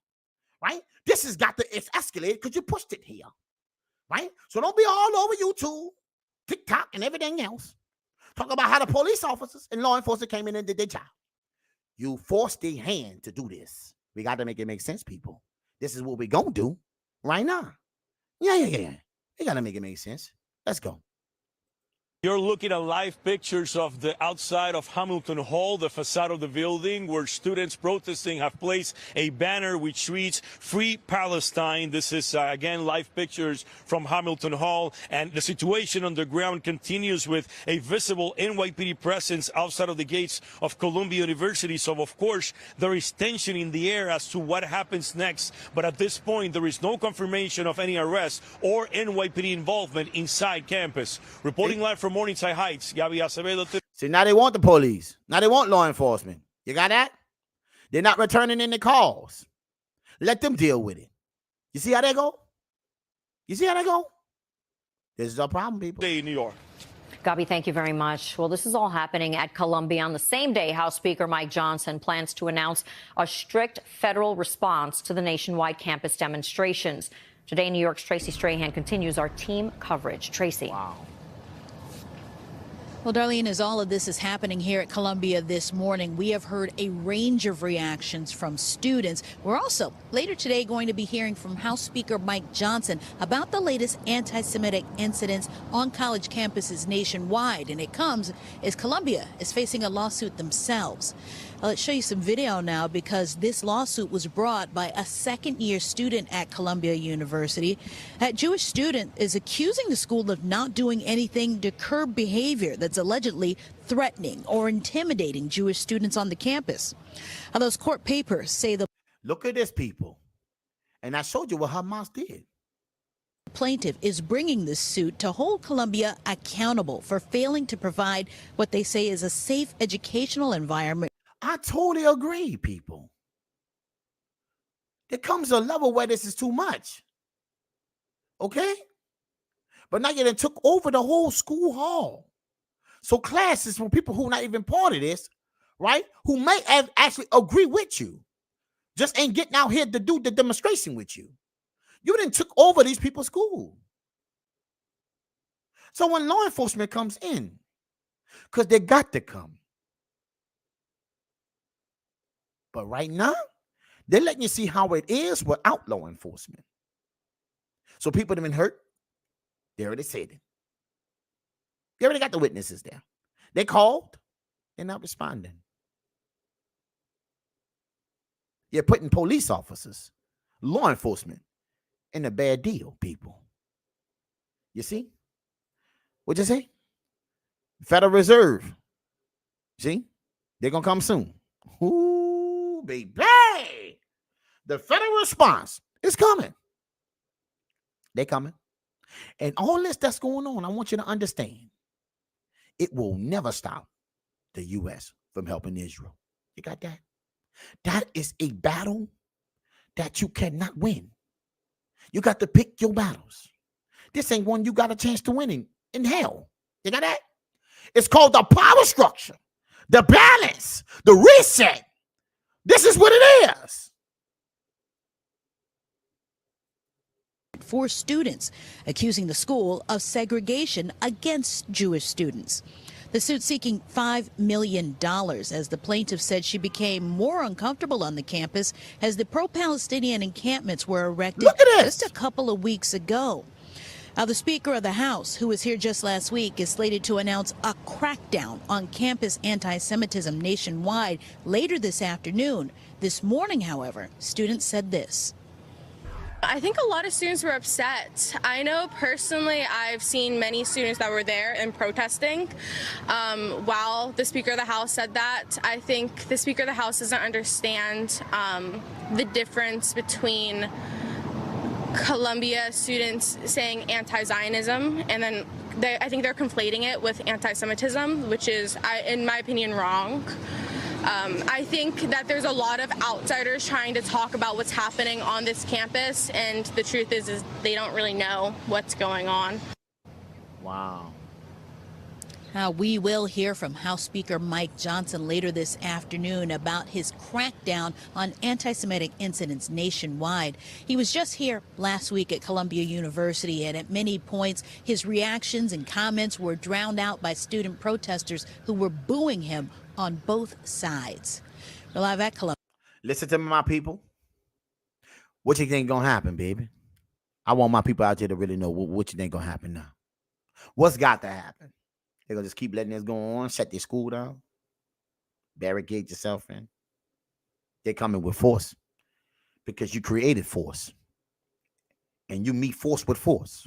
Right? This has got to, it's escalated because you pushed it here. Right? So don't be all over YouTube, TikTok, and everything else. Talk about how the police officers and law enforcement came in and did their job. You forced their hand to do this. We got to make it make sense, people. This is what we're going to do right now. Yeah. We got to make it make sense. Let's go.
You're looking at live pictures of the outside of Hamilton Hall, the facade of the building, where students protesting have placed a banner which reads "Free Palestine." This is, again, live pictures from Hamilton Hall. And the situation on the ground continues with a visible NYPD presence outside of the gates of Columbia University. So, of course, there is tension in the air as to what happens next. But at this point, there is no confirmation of any arrest or NYPD involvement inside campus. Reporting live from Morningside Heights, Gabby Acevedo.
See, now they want the police. Now they want law enforcement. You got that? They're not returning any calls. Let them deal with it. You see how they go? You see how they go? This is a problem, people.
Day in New York.
Gabi, thank you very much. Well, this is all happening at Columbia on the same day House Speaker Mike Johnson plans to announce a strict federal response to the nationwide campus demonstrations. Today, New York's Tracy Strahan continues our team coverage. Tracy.
Wow.
Well, Darlene, as all of this is happening here at Columbia this morning, we have heard a range of reactions from students. We're also later today going to be hearing from House Speaker Mike Johnson about the latest anti-Semitic incidents on college campuses nationwide. And it comes as Columbia is facing a lawsuit themselves. Let's show you some video now because this lawsuit was brought by a second-year student at Columbia University. That Jewish student is accusing the school of not doing anything to curb behavior that's allegedly threatening or intimidating Jewish students on the campus. Now, those court papers say the
Look at this, people. And I showed you what Hamas did.
plaintiff is bringing this suit to hold Columbia accountable for failing to provide what they say is a safe educational environment.
I totally agree, people. There comes a level where this is too much. Okay? But now you done took over the whole school hall. So classes from people who are not even part of this, right? Who may have actually agree with you. Just ain't getting out here to do the demonstration with you. You done took over these people's school. So when law enforcement comes in, because they got to come. But right now, they're letting you see how it is without law enforcement. So people that have been hurt, they already said it. They already got the witnesses there. They called, they're not responding. You're putting police officers, law enforcement, in a bad deal, people. You see? What'd you say? Federal Reserve. See? They're going to come soon. Ooh, baby. The federal response is coming. They're coming. And all this that's going on, I want you to understand, it will never stop the U.S. from helping Israel. You got that? That is a battle that you cannot win. You got to pick your battles. This ain't one you got a chance to win in hell. You got that? It's called the power structure, the balance, the reset. This is what it is.
For students, accusing the school of segregation against Jewish students. The suit seeking $5 million as the plaintiff said she became more uncomfortable on the campus as the pro-Palestinian encampments were erected just a couple of weeks ago. Now, the Speaker of the House, who was here just last week, is slated to announce a crackdown on campus anti-Semitism nationwide later this afternoon. This morning, however, students said this.
I think a lot of students were upset. I know personally I've seen many students that were there and protesting while the Speaker of the House said that. I think the Speaker of the House doesn't understand the difference between Columbia students saying anti-Zionism and then I think they're conflating it with anti-Semitism, which is, in my opinion, wrong. I think that there's a lot of outsiders trying to talk about what's happening on this campus, and the truth is they don't really know what's going on.
Wow.
Now, we will hear from House Speaker Mike Johnson later this afternoon about his crackdown on anti-Semitic incidents nationwide. He was just here last week at Columbia University, and at many points, his reactions and comments were drowned out by student protesters who were booing him on both sides. We're live at Columbia.
Listen to me, my people. What you think gonna happen, baby? I want my people out there to really know what you think gonna happen now. What's got to happen? They're gonna just keep letting this go on, shut their school down, barricade yourself in. They're coming with force because you created force. And you meet force with force.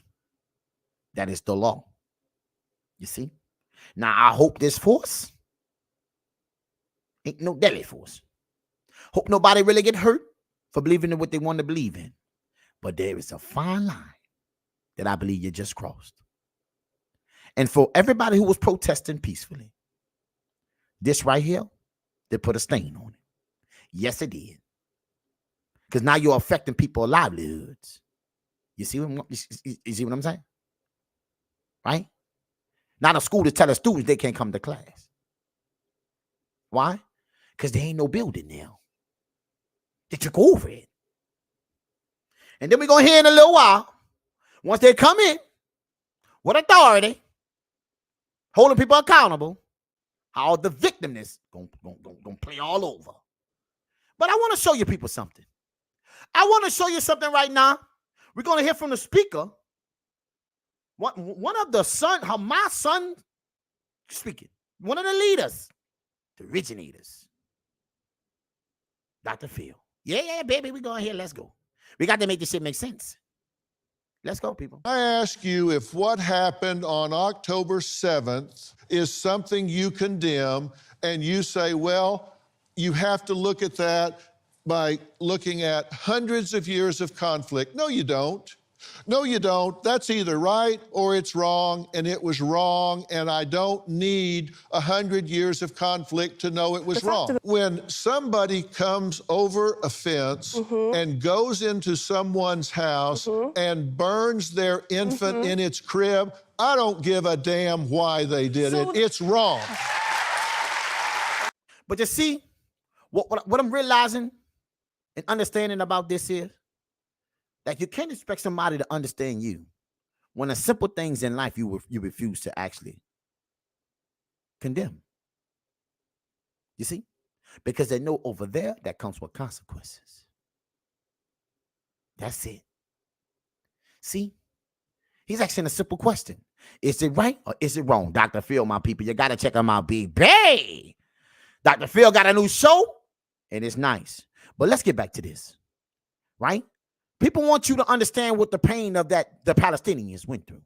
That is the law. You see? Now, I hope this force ain't no deadly force. Hope nobody really get hurt for believing in what they want to believe in. But there is a fine line that I believe you just crossed. And for everybody who was protesting peacefully, this right here, they put a stain on it. Yes, it did. Because now you're affecting people's livelihoods. You see what I'm saying? Right? Not a school to tell the students they can't come to class. Why? Because there ain't no building now. They took over it. And then we're going to hear in a little while, once they come in with authority, holding people accountable, how the victimness going to play all over. But I want to show you people something. I want to show you something right now. We're going to hear from the speaker. One of the Hamas son speaking. One of the leaders, the originators. Dr. Phil. Yeah, baby, we going here. Let's go. We got to make this shit make sense. Let's go, people.
I ask you if what happened on October 7th is something you condemn, and you say, well, you have to look at that by looking at hundreds of years of conflict. No, you don't. No, you don't. That's either right or it's wrong, and it was wrong, and I don't need 100 years of conflict to know it was wrong. When somebody comes over a fence and goes into someone's house and burns their infant in its crib, I don't give a damn why they did it. It's wrong.
But you see, what I'm realizing and understanding about this is that you can't expect somebody to understand you when the simple things in life you refuse to actually condemn. You see? Because they know over there that comes with consequences. That's it. See? He's asking a simple question. Is it right or is it wrong? Dr. Phil, my people, you got to check him out, baby. Dr. Phil got a new show, and it's nice. But let's get back to this, right? People want you to understand what the pain of the Palestinians went through.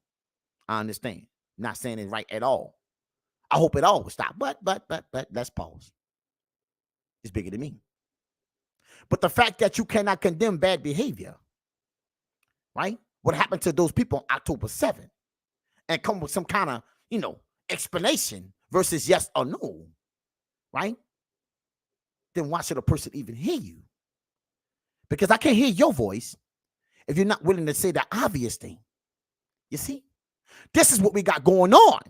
I understand. Not saying it's right at all. I hope it all will stop. But let's pause. It's bigger than me. But the fact that you cannot condemn bad behavior, right? What happened to those people on October 7th and come with some kind of, explanation versus yes or no, right? Then why should a person even hear you? Because I can't hear your voice if you're not willing to say the obvious thing. You see? This is what we got going on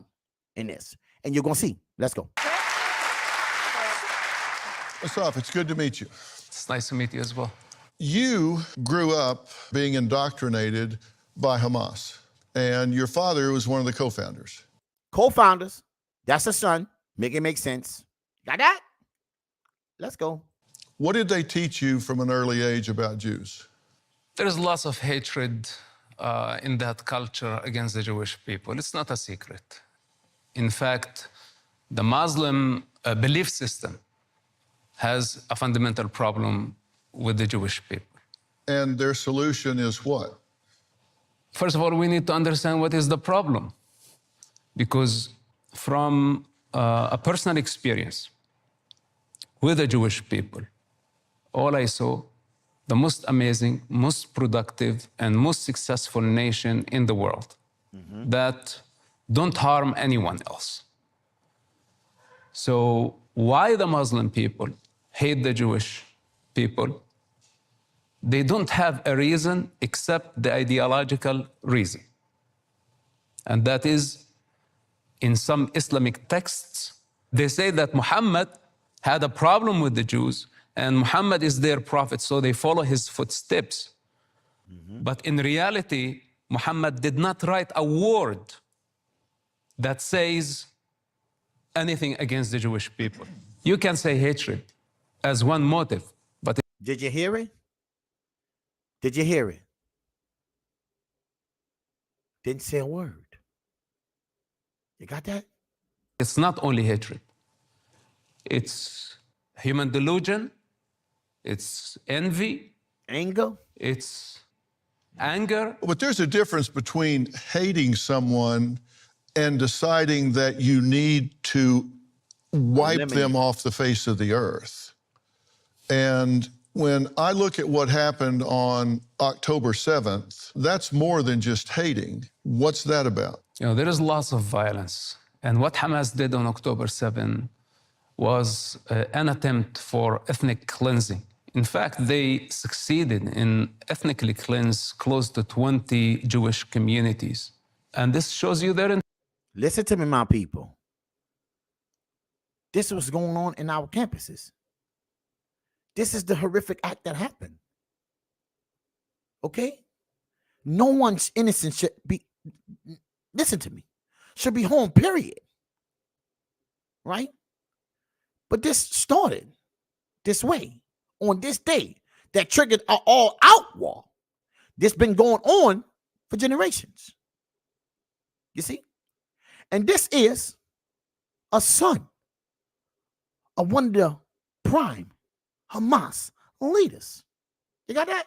in this. And you're going to see. Let's go.
What's up? It's good to meet you.
It's nice to meet you as well.
You grew up being indoctrinated by Hamas, and your father was one of the co-founders.
Co-founders. That's the son. Make it make sense. Got that? Let's go.
What did they teach you from an early age about Jews?
There's lots of hatred in that culture against the Jewish people. It's not a secret. In fact, the Muslim belief system has a fundamental problem with the Jewish people.
And their solution is what?
First of all, we need to understand what is the problem. Because from a personal experience with the Jewish people, all I saw, the most amazing, most productive, and most successful nation in the world that don't harm anyone else. So why the Muslim people hate the Jewish people? They don't have a reason except the ideological reason. And that is, in some Islamic texts, they say that Muhammad had a problem with the Jews, and Muhammad is their prophet, so they follow his footsteps. But in reality, Muhammad did not write a word that says anything against the Jewish people. You can say hatred as one motive, but...
Did you hear it? Did you hear it? Didn't say a word. You got that?
It's not only hatred. It's human delusion. It's envy.
Anger.
It's anger.
But there's a difference between hating someone and deciding that you need to wipe them off the face of the earth. And when I look at what happened on October 7th, that's more than just hating. What's that about?
There is lots of violence. And what Hamas did on October 7 was an attempt for ethnic cleansing. In fact, they succeeded in ethnically cleanse close to 20 Jewish communities. And this shows you their...
Listen to me, my people. This was going on in our campuses. This is the horrific act that happened. Okay? No one's innocent should be, listen to me, should be home, period. Right? But this started this way, on this day, that triggered an all-out war. This been going on for generations. You see? And this is a son of one of the prime Hamas leaders. You got that?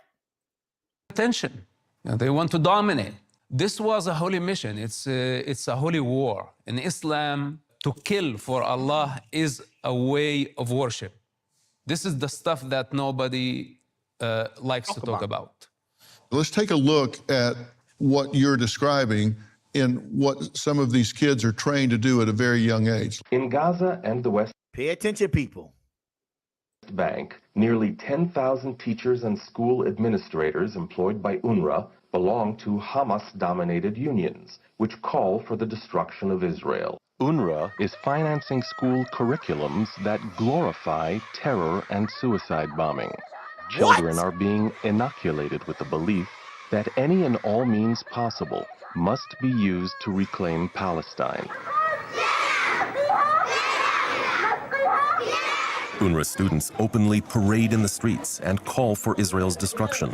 Attention. They want to dominate. This was a holy mission. It's a holy war. In Islam, to kill for Allah is a way of worship. This is the stuff that nobody likes to talk about.
Let's take a look at what you're describing in what some of these kids are trained to do at a very young age.
In Gaza and the West
Pay attention, people.
Bank, nearly 10,000 teachers and school administrators employed by UNRWA belong to Hamas-dominated unions, which call for the destruction of Israel. UNRWA is financing school curriculums that glorify terror and suicide bombing. Children are being inoculated with the belief that any and all means possible must be used to reclaim Palestine.
UNRWA students openly parade in the streets and call for Israel's destruction.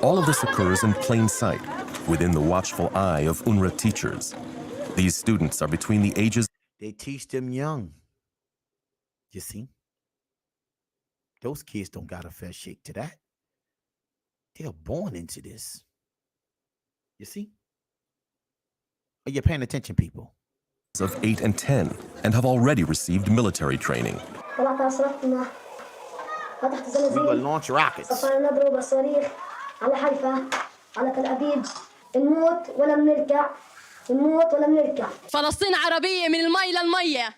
All of this occurs in plain sight, within the watchful eye of UNRWA teachers. These students are between the ages.
They teach them young. You see? Those kids don't got a fair shake to that. They're born into this. You see? Are you paying attention, people?
Of 8 and 10 and have already received military training.
We will launch rockets.
فلسطين عربية من المي للمية.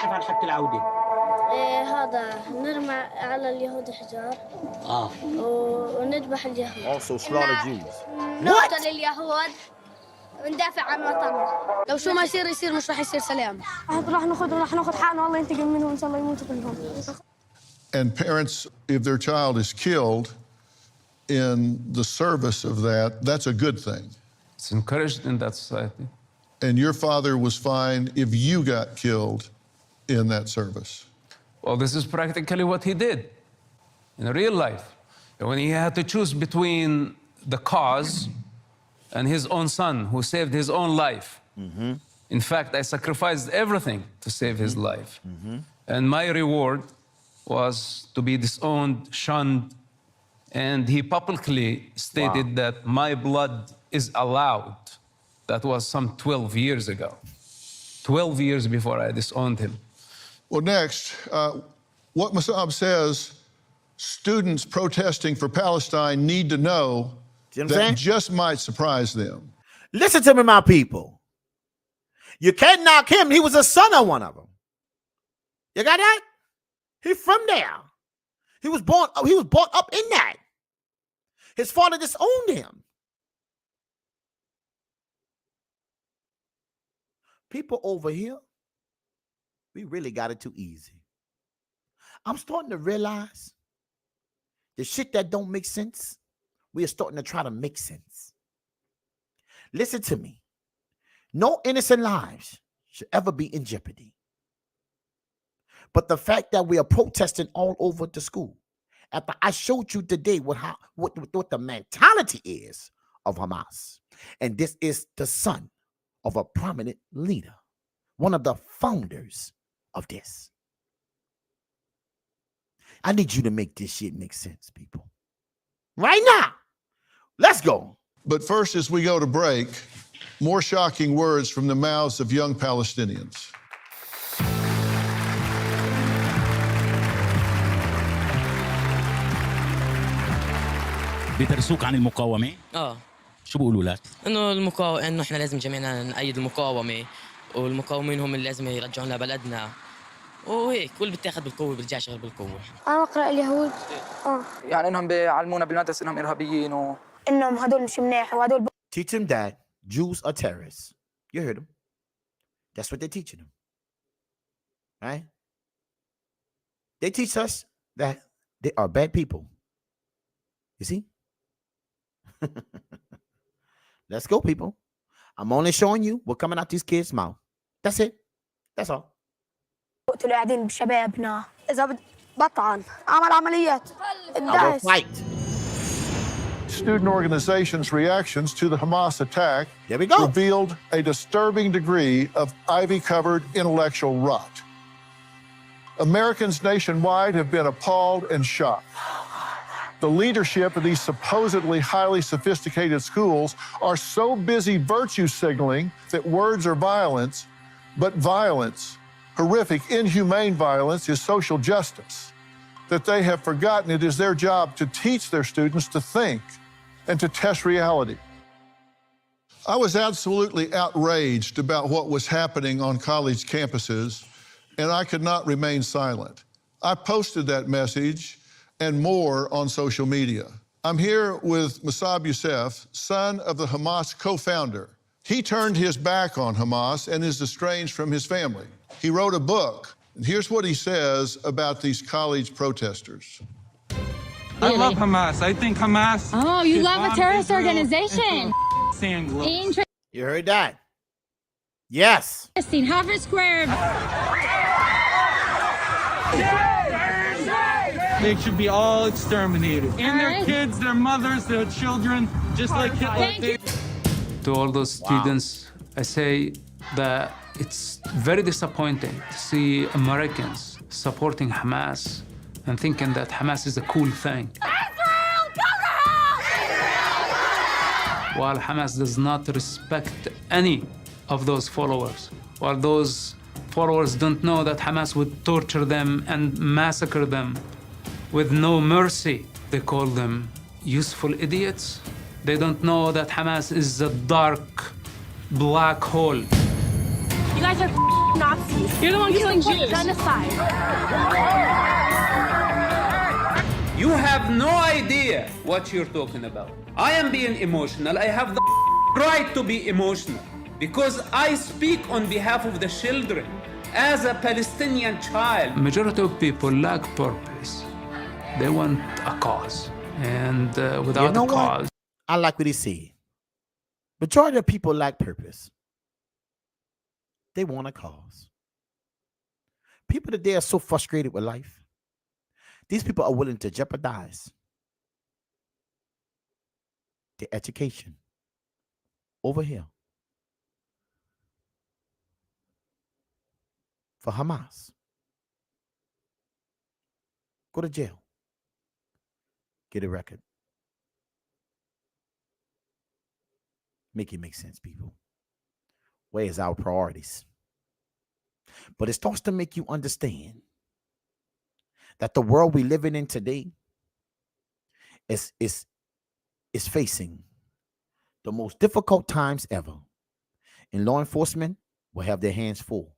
كيف حق العودة؟
هذا نرمى على اليهود حجار. وندبح اليهود.
Also slaughter Jews.
نقتل اليهود وندافع عن وطننا.
لو شو ما يصير يصير مش راح يصير سلام.
راح ناخذ حقنا والله ينتقم منهم إن شاء الله يموتوا كلهم.
And parents, if their child is killed in the service of that, that's a good thing.
It's encouraged in that society.
And your father was fine if you got killed in that service.
Well, this is practically what he did in real life. When he had to choose between the cause and his own son, who saved his own life. In fact, I sacrificed everything to save his life. And my reward was to be disowned, shunned, and he publicly stated that my blood is allowed. That was some 12 years ago. 12 years before I disowned him.
Well, next, what Mossab says, students protesting for Palestine need to know that just might surprise them.
Listen to me, my people. You can't knock him. He was a son of one of them. You got that? He's from there. He was brought up in that. His father disowned him. People over here, we really got it too easy. I'm starting to realize the shit that don't make sense, we are starting to try to make sense. Listen to me. No innocent lives should ever be in jeopardy. But the fact that we are protesting all over the school, after I showed you today what the mentality is of Hamas, and this is the son of a prominent leader, one of the founders of this. I need you to make this shit make sense, people. Right now. Let's go.
But first, as we go to break, more shocking words from the mouths of young Palestinians.
بيدرسوك عن المقاومة؟ شو بيقولوا لك؟
انه احنا لازم جميعنا نأيد المقاومة، والمقاومين هم اللي لازم يرجعون لبلدنا. وهيك كل بيتاخذ بالقوة بيرجعش غير بالقوة.
أنا أقرأ اليهود.
يعني انهم بيعلمونا بالمدرسة انهم ارهابيين
إنهم هدول مش مناح وهدول.
Teach them that Jews are terrorists. You heard them. That's what they're teaching them. Right? They teach us that they are bad people. You see? Let's go, people. I'm only showing you what's coming out these kids' mouth. That's it. That's all.
قتلوا قاعدين بشبابنا. إذا بطعن عمل عمليات.
I will fight.
student organizations' reactions to the Hamas attack
there we go.
revealed a disturbing degree of ivy-covered intellectual rot. Americans nationwide have been appalled and shocked. The leadership of these supposedly highly sophisticated schools are so busy virtue signaling that words are violence, but violence, horrific, inhumane violence, is social justice, that they have forgotten it is their job to teach their students to think and to test reality. I was absolutely outraged about what was happening on college campuses, and I could not remain silent. I posted that message and more on social media. I'm here with Musab Youssef, son of the Hamas co-founder. He turned his back on Hamas and is estranged from his family. He wrote a book, and here's what he says about these college protesters.
I love Hamas. I think Hamas.
Oh, you
is
love a
on
terrorist
Israel
organization.
and
You heard that? Yes.
Interesting. Harvard Square.
They should be all exterminated. And their kids, their mothers, their children, just like Hitler did.
To all those students, I say that it's very disappointing to see Americans supporting Hamas and thinking that Hamas is a cool thing. While Hamas does not respect any of those followers, while those followers don't know that Hamas would torture them and massacre them with no mercy. They call them useful idiots. They don't know that Hamas is a dark, black hole.
You guys are Nazis. You're the one killing Jews. Genocide.
You have no idea what you're talking about. I am being emotional. I have the right to be emotional because I speak on behalf of the children as a Palestinian child. Majority of people lack purpose. They want a cause, and without
You know
a cause.
what? I like what he said. Majority of people lack purpose. They want a cause. People today are so frustrated with life. These people are willing to jeopardize their education over here for Hamas. Go to jail. Get a record. Make it make sense, people. Where is our priorities? But it starts to make you understand that the world we living in today is facing the most difficult times ever. And law enforcement will have their hands full.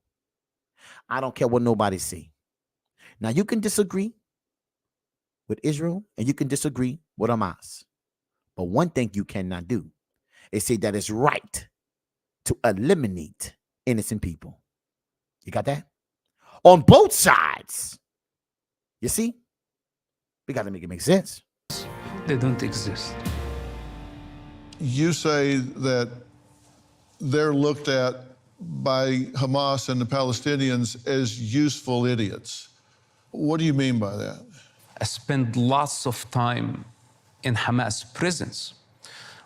I don't care what nobody say. Now, you can disagree with Israel and you can disagree with Hamas. But one thing you cannot do is say that it's right to eliminate innocent people. You got that? On both sides. You see? We got to make it make sense.
They don't exist.
You say that they're looked at by Hamas and the Palestinians as useful idiots. What do you mean by that?
I spent lots of time in Hamas prisons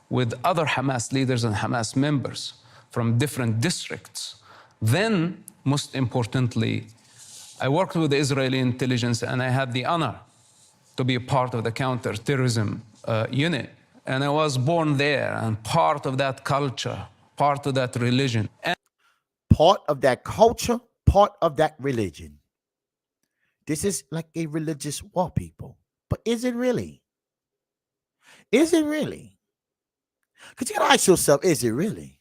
with other Hamas leaders and Hamas members from different districts. Then, most importantly, I worked with the Israeli intelligence and I had the honor to be a part of the counterterrorism unit. And I was born there and part of that culture, part of that religion. And
part of that culture, part of that religion. This is like a religious war, people. But is it really? Is it really? Because you gotta ask yourself, is it really?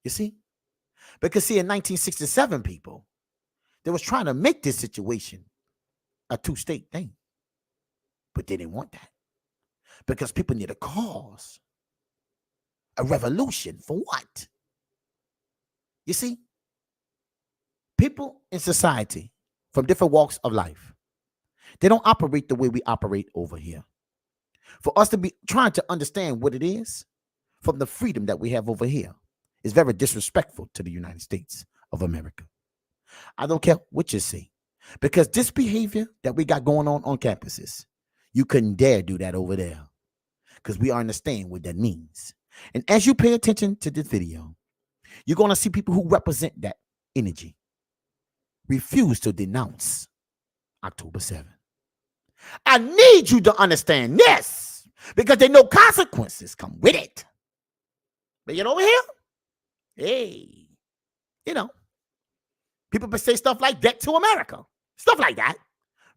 You see? Because see, in 1967, people, they was trying to make this situation a two-state thing. But they didn't want that. Because people need a cause. A revolution. For what? You see? People in society from different walks of life, they don't operate the way we operate over here. For us to be trying to understand what it is from the freedom that we have over here is very disrespectful to the United States of America. I don't care what you say, because this behavior that we got going on campuses, you couldn't dare do that over there. because we understand what that means. And as you pay attention to this video, you're going to see people who represent that energy refuse to denounce October 7th. I need you to understand this because they know consequences come with it. But you know over here, hey, you know, people say stuff like debt to America, stuff like that.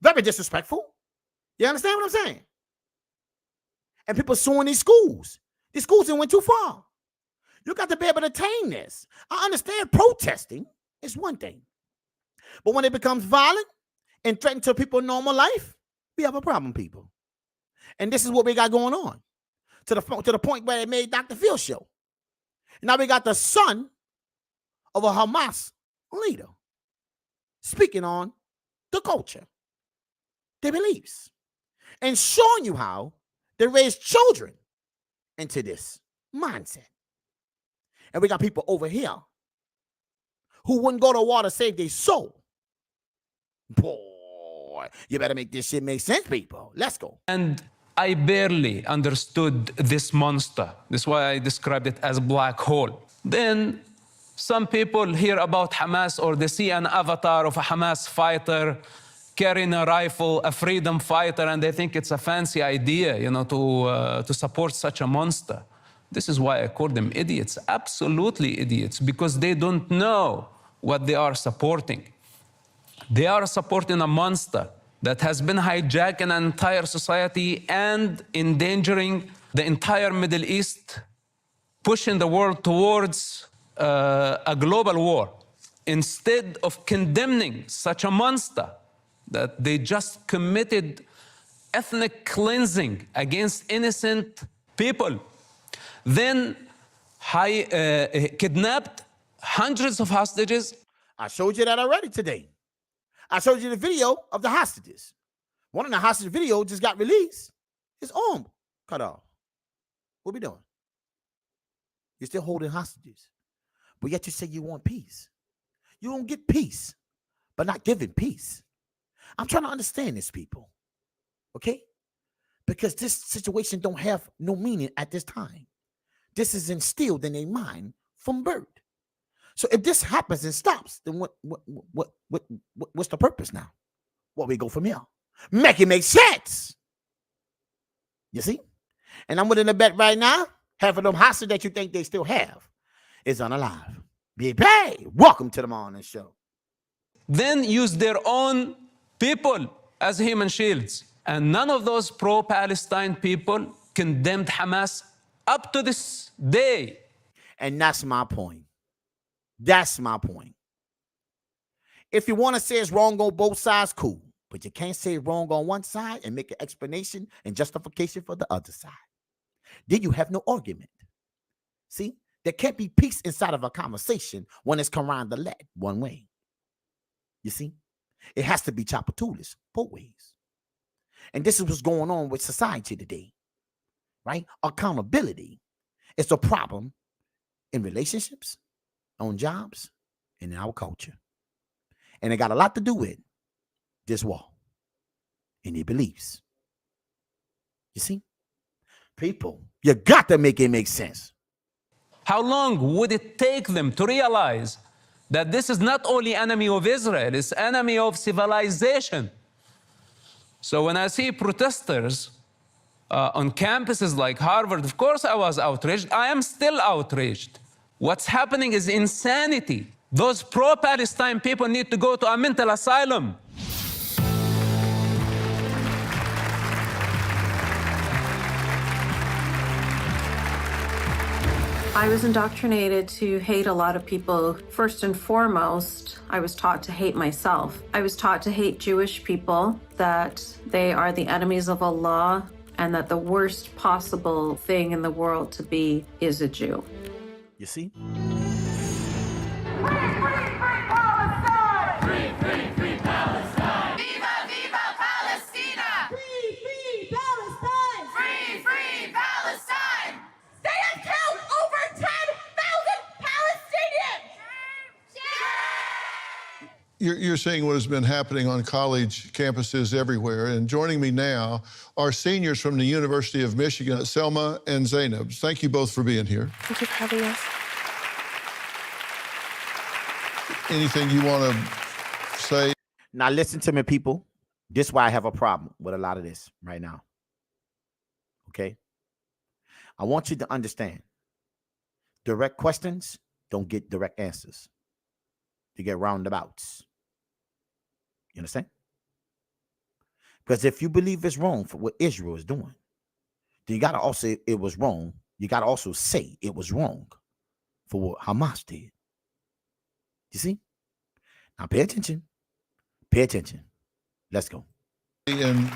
Very disrespectful. You understand what I'm saying? And people suing these schools. These schools went too far. You got to be able to tame this. I understand protesting is one thing. But when it becomes violent and threatens to people's normal life, we have a problem, people. And this is what we got going on. To the point where they made Dr. Phil show. Now we got the son of a Hamas leader speaking on the culture, their beliefs, and showing you how they raise children into this mindset. And we got people over here who wouldn't go to war to save their soul. Boy, you better make this shit make sense, people. Let's go.
And I barely understood this monster. That's why I described it as black hole. Then some people hear about Hamas or they see an avatar of a Hamas fighter carrying a rifle, a freedom fighter, and they think it's a fancy idea, you know, to support such a monster. This is why I call them idiots, absolutely idiots, because they don't know what they are supporting. They are supporting a monster that has been hijacking an entire society and endangering the entire Middle East, pushing the world towards a global war. Instead of condemning such a monster that they just committed ethnic cleansing against innocent people, then kidnapped hundreds of hostages.
I showed you that already today. I showed you the video of the hostages. One of the hostage videos just got released. His arm cut off. What we doing? You're still holding hostages. But yet you say you want peace. You don't get peace, but not giving peace. I'm trying to understand this, people. Okay? Because this situation don't have no meaning at this time. This is instilled in their mind from birth. So if this happens and stops, then what's the purpose now? What we go from here? Make it make sense. You see? And I'm willing to bet right now, half of them hostages that you think they still have is unalive. Baby, welcome to the morning show.
Then use their own people as human shields. And none of those pro-Palestine people condemned Hamas up to this day.
And that's my point. That's my point. If you want to say it's wrong on both sides, cool. But you can't say wrong on one side and make an explanation and justification for the other side. Then you have no argument. See? There can't be peace inside of a conversation when it's Quran the led one way. You see? It has to be chapatulis both ways. And this is what's going on with society today. Right? Accountability is a problem in relationships, on jobs, and in our culture. And it got a lot to do with this war and their beliefs. You see? People, you got to make it make sense.
How long would it take them to realize that this is not only enemy of Israel, it's enemy of civilization? So when I see protesters on campuses like Harvard, of course I was outraged. I am still outraged. What's happening is insanity. Those pro-Palestine people need to go to a mental asylum.
I was indoctrinated to hate a lot of people. First and foremost, I was taught to hate myself. I was taught to hate Jewish people, that they are the enemies of Allah, and that the worst possible thing in the world to be is a Jew.
You see?
You're seeing what has been happening on college campuses everywhere. And joining me now are seniors from the University of Michigan, Selma and Zainab. Thank you both for being here.
Thank you for having us.
Anything you want to say?
Now listen to me, people. This is why I have a problem with a lot of this right now. Okay? I want you to understand. Direct questions don't get direct answers. You get roundabouts. You understand? Because if you believe it's wrong for what Israel is doing, then you got to also say it was wrong. You got to also say it was wrong for what Hamas did. You see? Now pay attention. Pay attention. Let's go.
In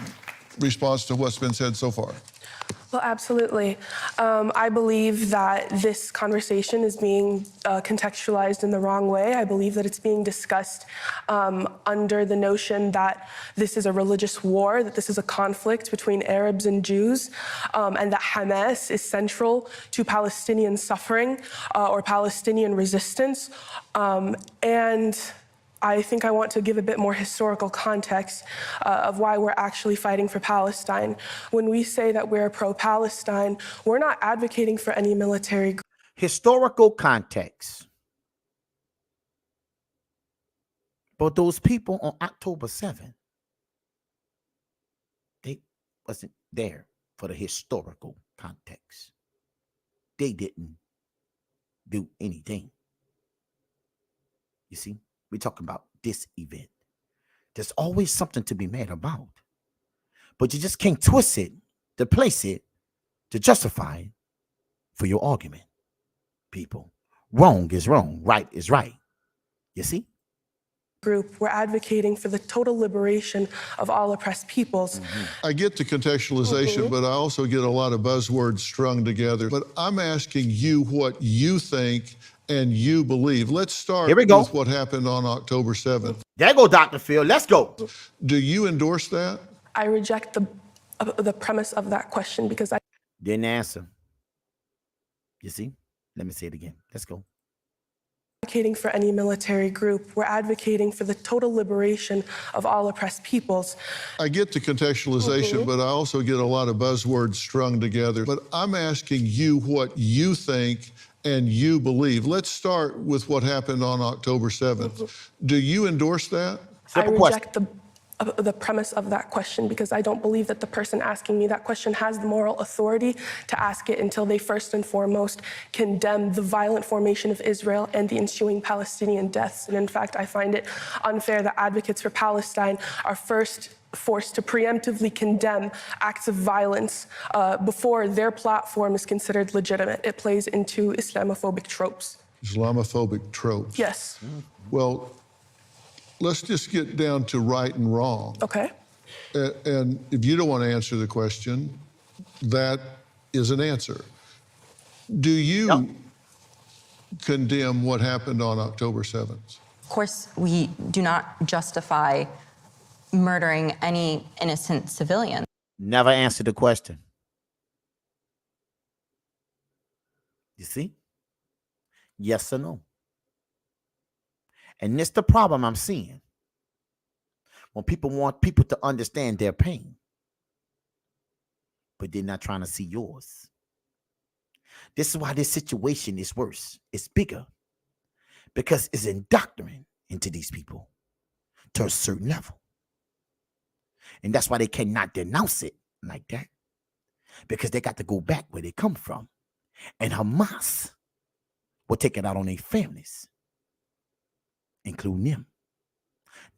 response to what's been said so far.
Well, absolutely. I believe that this conversation is being contextualized in the wrong way. I believe that it's being discussed under the notion that this is a religious war, that this is a conflict between Arabs and Jews, and that Hamas is central to Palestinian suffering or Palestinian resistance. And I think I want to give a bit more historical context of why we're actually fighting for Palestine. When we say that we're pro-Palestine, we're not advocating for any military group.
Historical context. But those people on October 7th, they wasn't there for the historical context. They didn't do anything. You see? We're talking about this event. There's always something to be mad about. But you just can't twist it, to place it, to justify it for your argument. People, wrong is wrong, right is right. You see?
Group, we're advocating for the total liberation of all oppressed peoples.
I get the contextualization, but I also get a lot of buzzwords strung together. But I'm asking you what you think and you believe. Let's start
Here we go.
with what happened on October 7th.
There go Dr. Phil. Let's go.
Do you endorse that?
I reject the premise of that question because I
didn't answer. You see? Let me say it again. Let's go.
Advocating for any military group. We're advocating for the total liberation of all oppressed peoples.
I get the contextualization, but I also get a lot of buzzwords strung together. But I'm asking you what you think and you believe. Let's start with what happened on October 7th. Do you endorse that?
I reject the premise of that question because I don't believe that the person asking me that question has the moral authority to ask it until they first and foremost condemn the violent formation of Israel and the ensuing Palestinian deaths. And in fact, I find it unfair that advocates for Palestine are first forced to preemptively condemn acts of violence before their platform is considered legitimate. It plays into Islamophobic tropes.
Islamophobic tropes.
Yes.
Well, let's just get down to right and wrong.
Okay.
And if you don't want to answer the question, that is an answer. Do you condemn what happened on October 7th?
Of course, we do not justify murdering any innocent civilian.
Never answer the question. You see? Yes or no? And this the problem I'm seeing. When people want people to understand their pain, but they're not trying to see yours. This is why this situation is worse. It's bigger. Because it's indoctrinating into these people to a certain level. And that's why they cannot denounce it like that. Because they got to go back where they come from. And Hamas will take it out on their families, including them.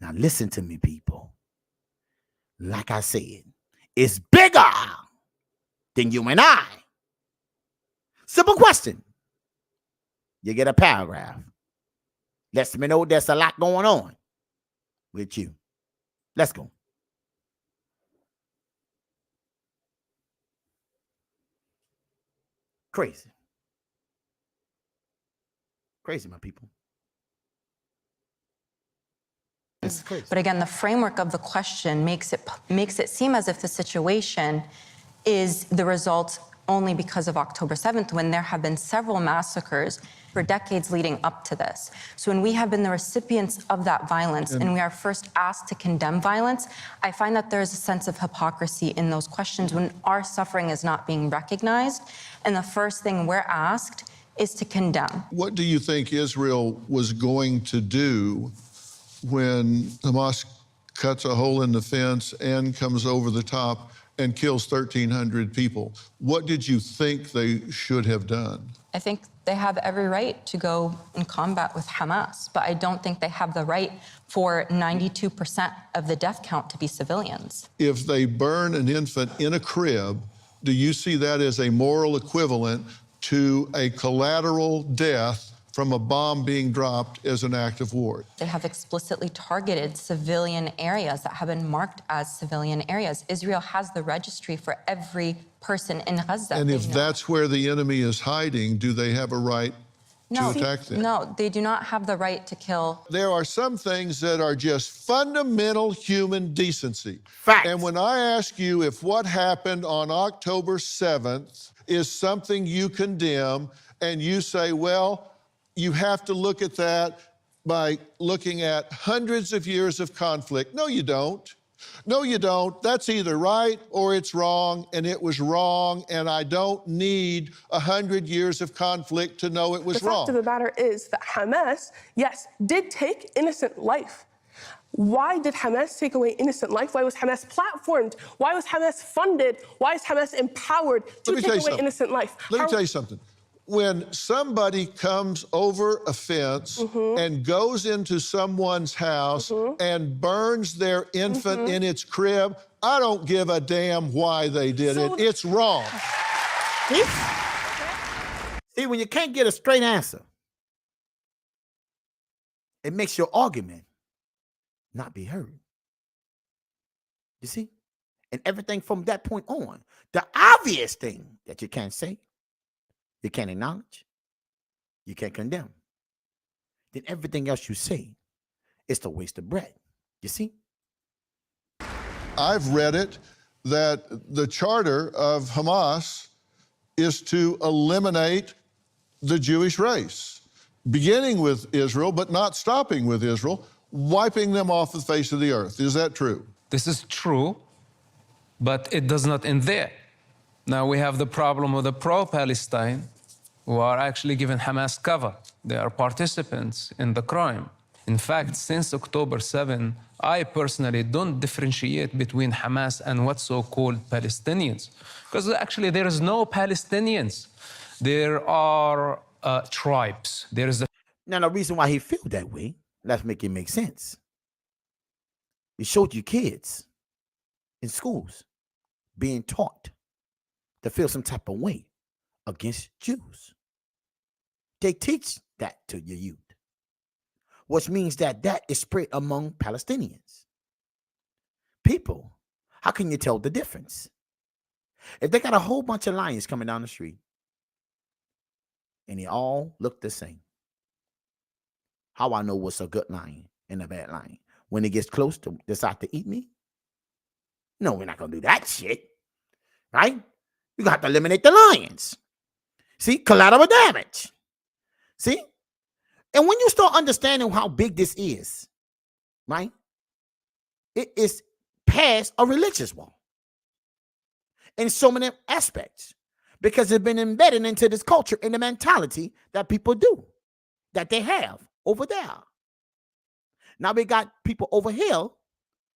Now listen to me, people. Like I said, it's bigger than you and I. Simple question. You get a paragraph. Lets me know there's a lot going on with you. Let's go. Crazy. Crazy, my people. This is crazy.
But again, the framework of the question makes it seem as if the situation is the result only because of October 7th, when there have been several massacres for decades leading up to this. So when we have been the recipients of that violence and we are first asked to condemn violence, I find that there's a sense of hypocrisy in those questions when our suffering is not being recognized. And the first thing we're asked is to condemn.
What do you think Israel was going to do when Hamas cuts a hole in the fence and comes over the top and kills 1,300 people? What did you think they should have done?
I think they have every right to go in combat with Hamas, but I don't think they have the right for 92% of the death count to be civilians.
If they burn an infant in a crib, do you see that as a moral equivalent to a collateral death from a bomb being dropped as an act of war?
They have explicitly targeted civilian areas that have been marked as civilian areas. Israel has the registry for every person in Gaza.
And if that's where the enemy is hiding, do they have a right to attack them?
No, they do not have the right to kill.
There are some things that are just fundamental human decency.
Facts.
And when I ask you if what happened on October 7th is something you condemn, and you say, well, you have to look at that by looking at hundreds of years of conflict. No, you don't. No, you don't. That's either right or it's wrong, and it was wrong, and I don't need 100 years of conflict to know it was wrong.
The fact of the matter is that Hamas, yes, did take innocent life. Why did Hamas take away innocent life? Why was Hamas platformed? Why was Hamas funded? Why is Hamas empowered to take away innocent life?
Let me tell you something. When somebody comes over a fence and goes into someone's house and burns their infant in its crib, I don't give a damn why they did it. It's wrong.
See, when you can't get a straight answer, it makes your argument not be heard. You see? And everything from that point on, the obvious thing that you can't say, you can't acknowledge, you can't condemn, then everything else you say is a waste of breath. You see?
I've read it that the charter of Hamas is to eliminate the Jewish race, beginning with Israel, but not stopping with Israel, wiping them off the face of the earth. Is that true?
This is true, but it does not end there. Now we have the problem of the pro-Palestine who are actually giving Hamas cover. They are participants in the crime. In fact, since October 7, I personally don't differentiate between Hamas and what's so-called Palestinians. Because actually there is no Palestinians. There are tribes. There is a...
Now, the reason why he feel that way, let's make it make sense. You showed your kids in schools being taught to feel some type of way against Jews. They teach that to your youth, which means that that is spread among Palestinians. People, how can you tell the difference? If they got a whole bunch of lions coming down the street and they all look the same, how I know what's a good lion and a bad lion? When it gets close to decide to eat me? No, we're not going to do that shit, right? You got to eliminate the lions. See, collateral damage. See? And when you start understanding how big this is, right? It is past a religious war in so many aspects because it's been embedded into this culture and the mentality that people do, that they have over there. Now we got people over here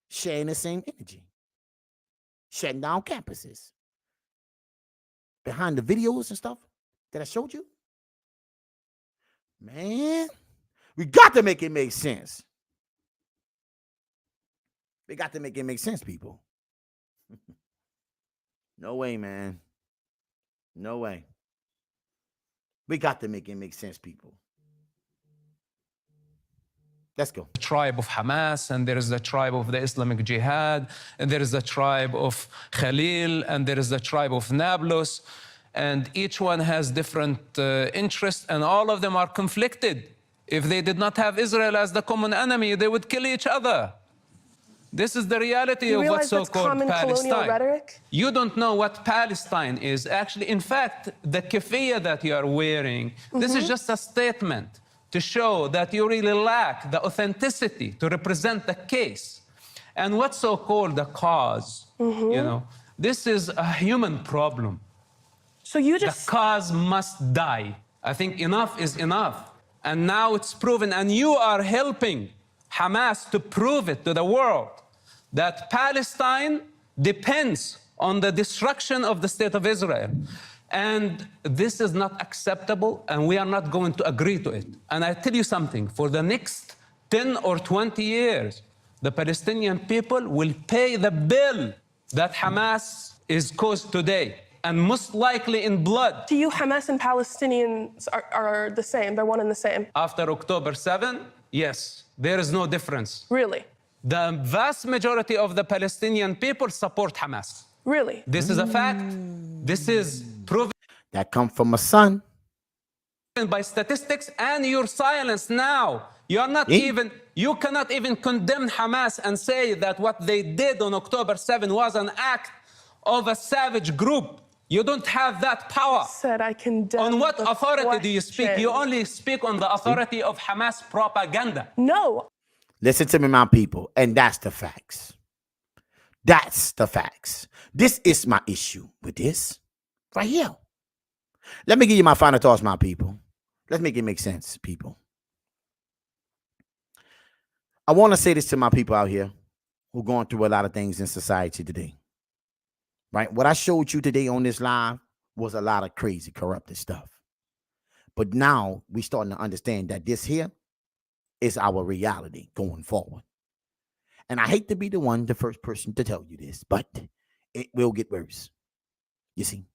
sharing the same energy, shutting down campuses. Behind the videos and stuff that I showed you, man, we got to make it make sense. We got to make it make sense, people. No way, man. No way. We got to make it make sense, people. Let's go.
The tribe of Hamas, and there is the tribe of the Islamic Jihad, and there is the tribe of Khalil, and there is the tribe of Nablus, and each one has different interests, and all of them are conflicted. If they did not have Israel as the common enemy, they would kill each other. This is the reality
You
of what
realize that's
so-called
common colonial
Palestine.
rhetoric?
You don't know what Palestine is. Actually, in fact, the keffiyeh that you are wearing, this is just a statement to show that you really lack the authenticity to represent the case. And what's so-called the cause, you know, this is a human problem.
So you just...
The cause must die. I think enough is enough. And now it's proven, and you are helping Hamas to prove it to the world that Palestine depends on the destruction of the state of Israel. And this is not acceptable, and we are not going to agree to it. And I tell you something, for the next 10 or 20 years, the Palestinian people will pay the bill that Hamas is caused today, and most likely in blood.
To you, Hamas and Palestinians are the same. They're one and the same.
After October 7, yes, there is no difference.
Really?
The vast majority of the Palestinian people support Hamas.
Really?
This is a fact. This is proven.
That come from a son.
By statistics, and your silence now. You are not even, you cannot even condemn Hamas and say that what they did on October 7 was an act of a savage group. You don't have that power.
Said I condemn.
On what authority do you speak?
question.
You only speak on the authority of Hamas propaganda.
No.
Listen to me, my people, and that's the facts. That's the facts. This is my issue with this right here. Let me give you my final thoughts, my people. Let's make it make sense, people. I want to say this to my people out here who are going through a lot of things in society today. Right? What I showed you today on this live was a lot of crazy, corrupted stuff. But now we're starting to understand that this here is our reality going forward. And I hate to be the first person to tell you this, but it will get worse. You see,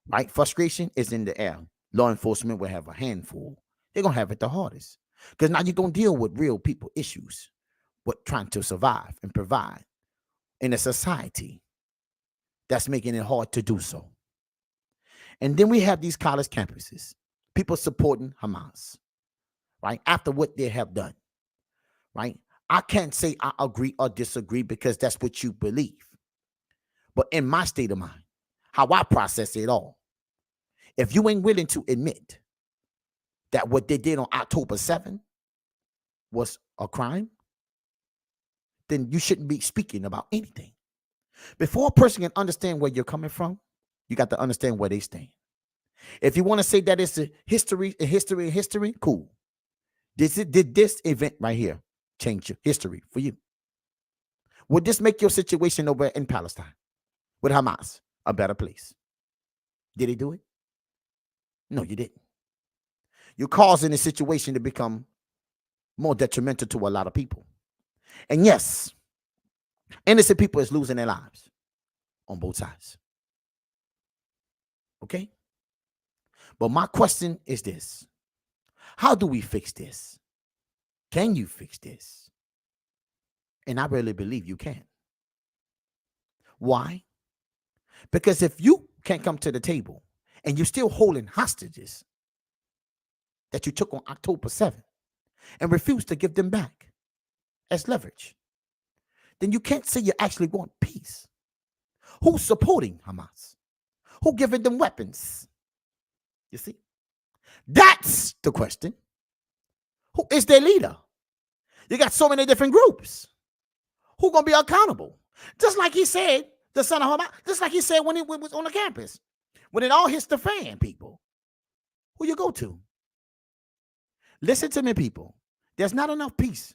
right? Frustration is in the air. Law enforcement will have a handful. They're going to have it the hardest. Because now you're going to deal with real people issues, but trying to survive and provide in a society that's making it hard to do so. And then we have these college campuses, people supporting Hamas, right? After what they have done, right? I can't say I agree or disagree because that's what you believe. But in my state of mind, how I process it all, if you ain't willing to admit that what they did on October 7 was a crime, then you shouldn't be speaking about anything. Before a person can understand where you're coming from, you got to understand where they stand. If you want to say that it's a history, cool. Did this event right here change your history for you? Would this make your situation over in Palestine with Hamas a better place? Did he do it? No, you didn't. You're causing the situation to become more detrimental to a lot of people. And yes, innocent people is losing their lives on both sides. Okay? But my question is this. How do we fix this? Can you fix this? And I really believe you can. Why? Because if you can't come to the table and you're still holding hostages that you took on October 7th and refuse to give them back as leverage, then you can't say you actually want peace. Who's supporting Hamas? Who giving them weapons? You see? That's the question. Who is their leader? You got so many different groups. Who gonna be accountable? Just like he said, the son of Hamas, just like he said when he was on the campus. When it all hits the fan, people, who you go to? Listen to me, people. There's not enough peace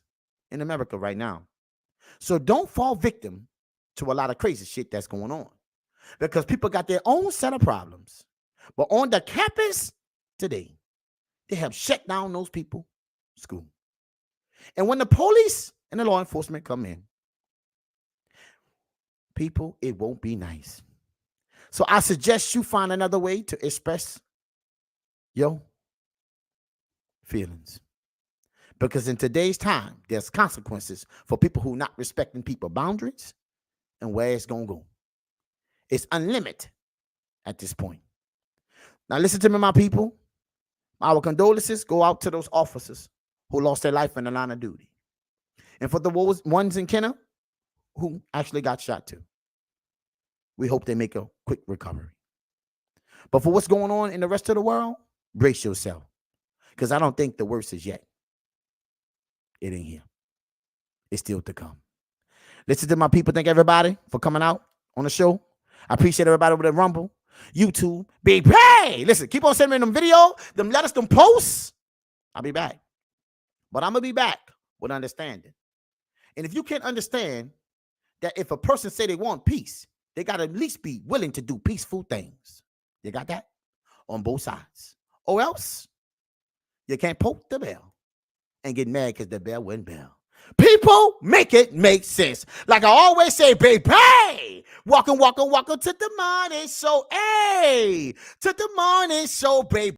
in America right now. So don't fall victim to a lot of crazy shit that's going on. Because people got their own set of problems. But on the campus today, they have shut down those people, school. And when the police and the law enforcement come in, people, it won't be nice. So I suggest you find another way to express your feelings. Because in today's time, there's consequences for people who are not respecting people's boundaries and where it's going to go. It's unlimited at this point. Now listen to me, my people. Our condolences go out to those officers who lost their life in the line of duty. And for the ones in Kenner who actually got shot too. We hope they make a quick recovery. But for what's going on in the rest of the world, brace yourself. Because I don't think the worst is yet. It ain't here. It's still to come. Listen to my people. Thank everybody for coming out on the show. I appreciate everybody with the Rumble, YouTube, Big Pay. Listen, keep on sending me them video, them letters, them posts. I'll be back. But I'm going to be back with understanding. And if you can't understand that if a person say they want peace, they got to at least be willing to do peaceful things. You got that? On both sides. Or else you can't poke the bell and get mad because the bell went bell. People, make it make sense. Like I always say, baby, walking to the morning show, hey, to the morning show, baby.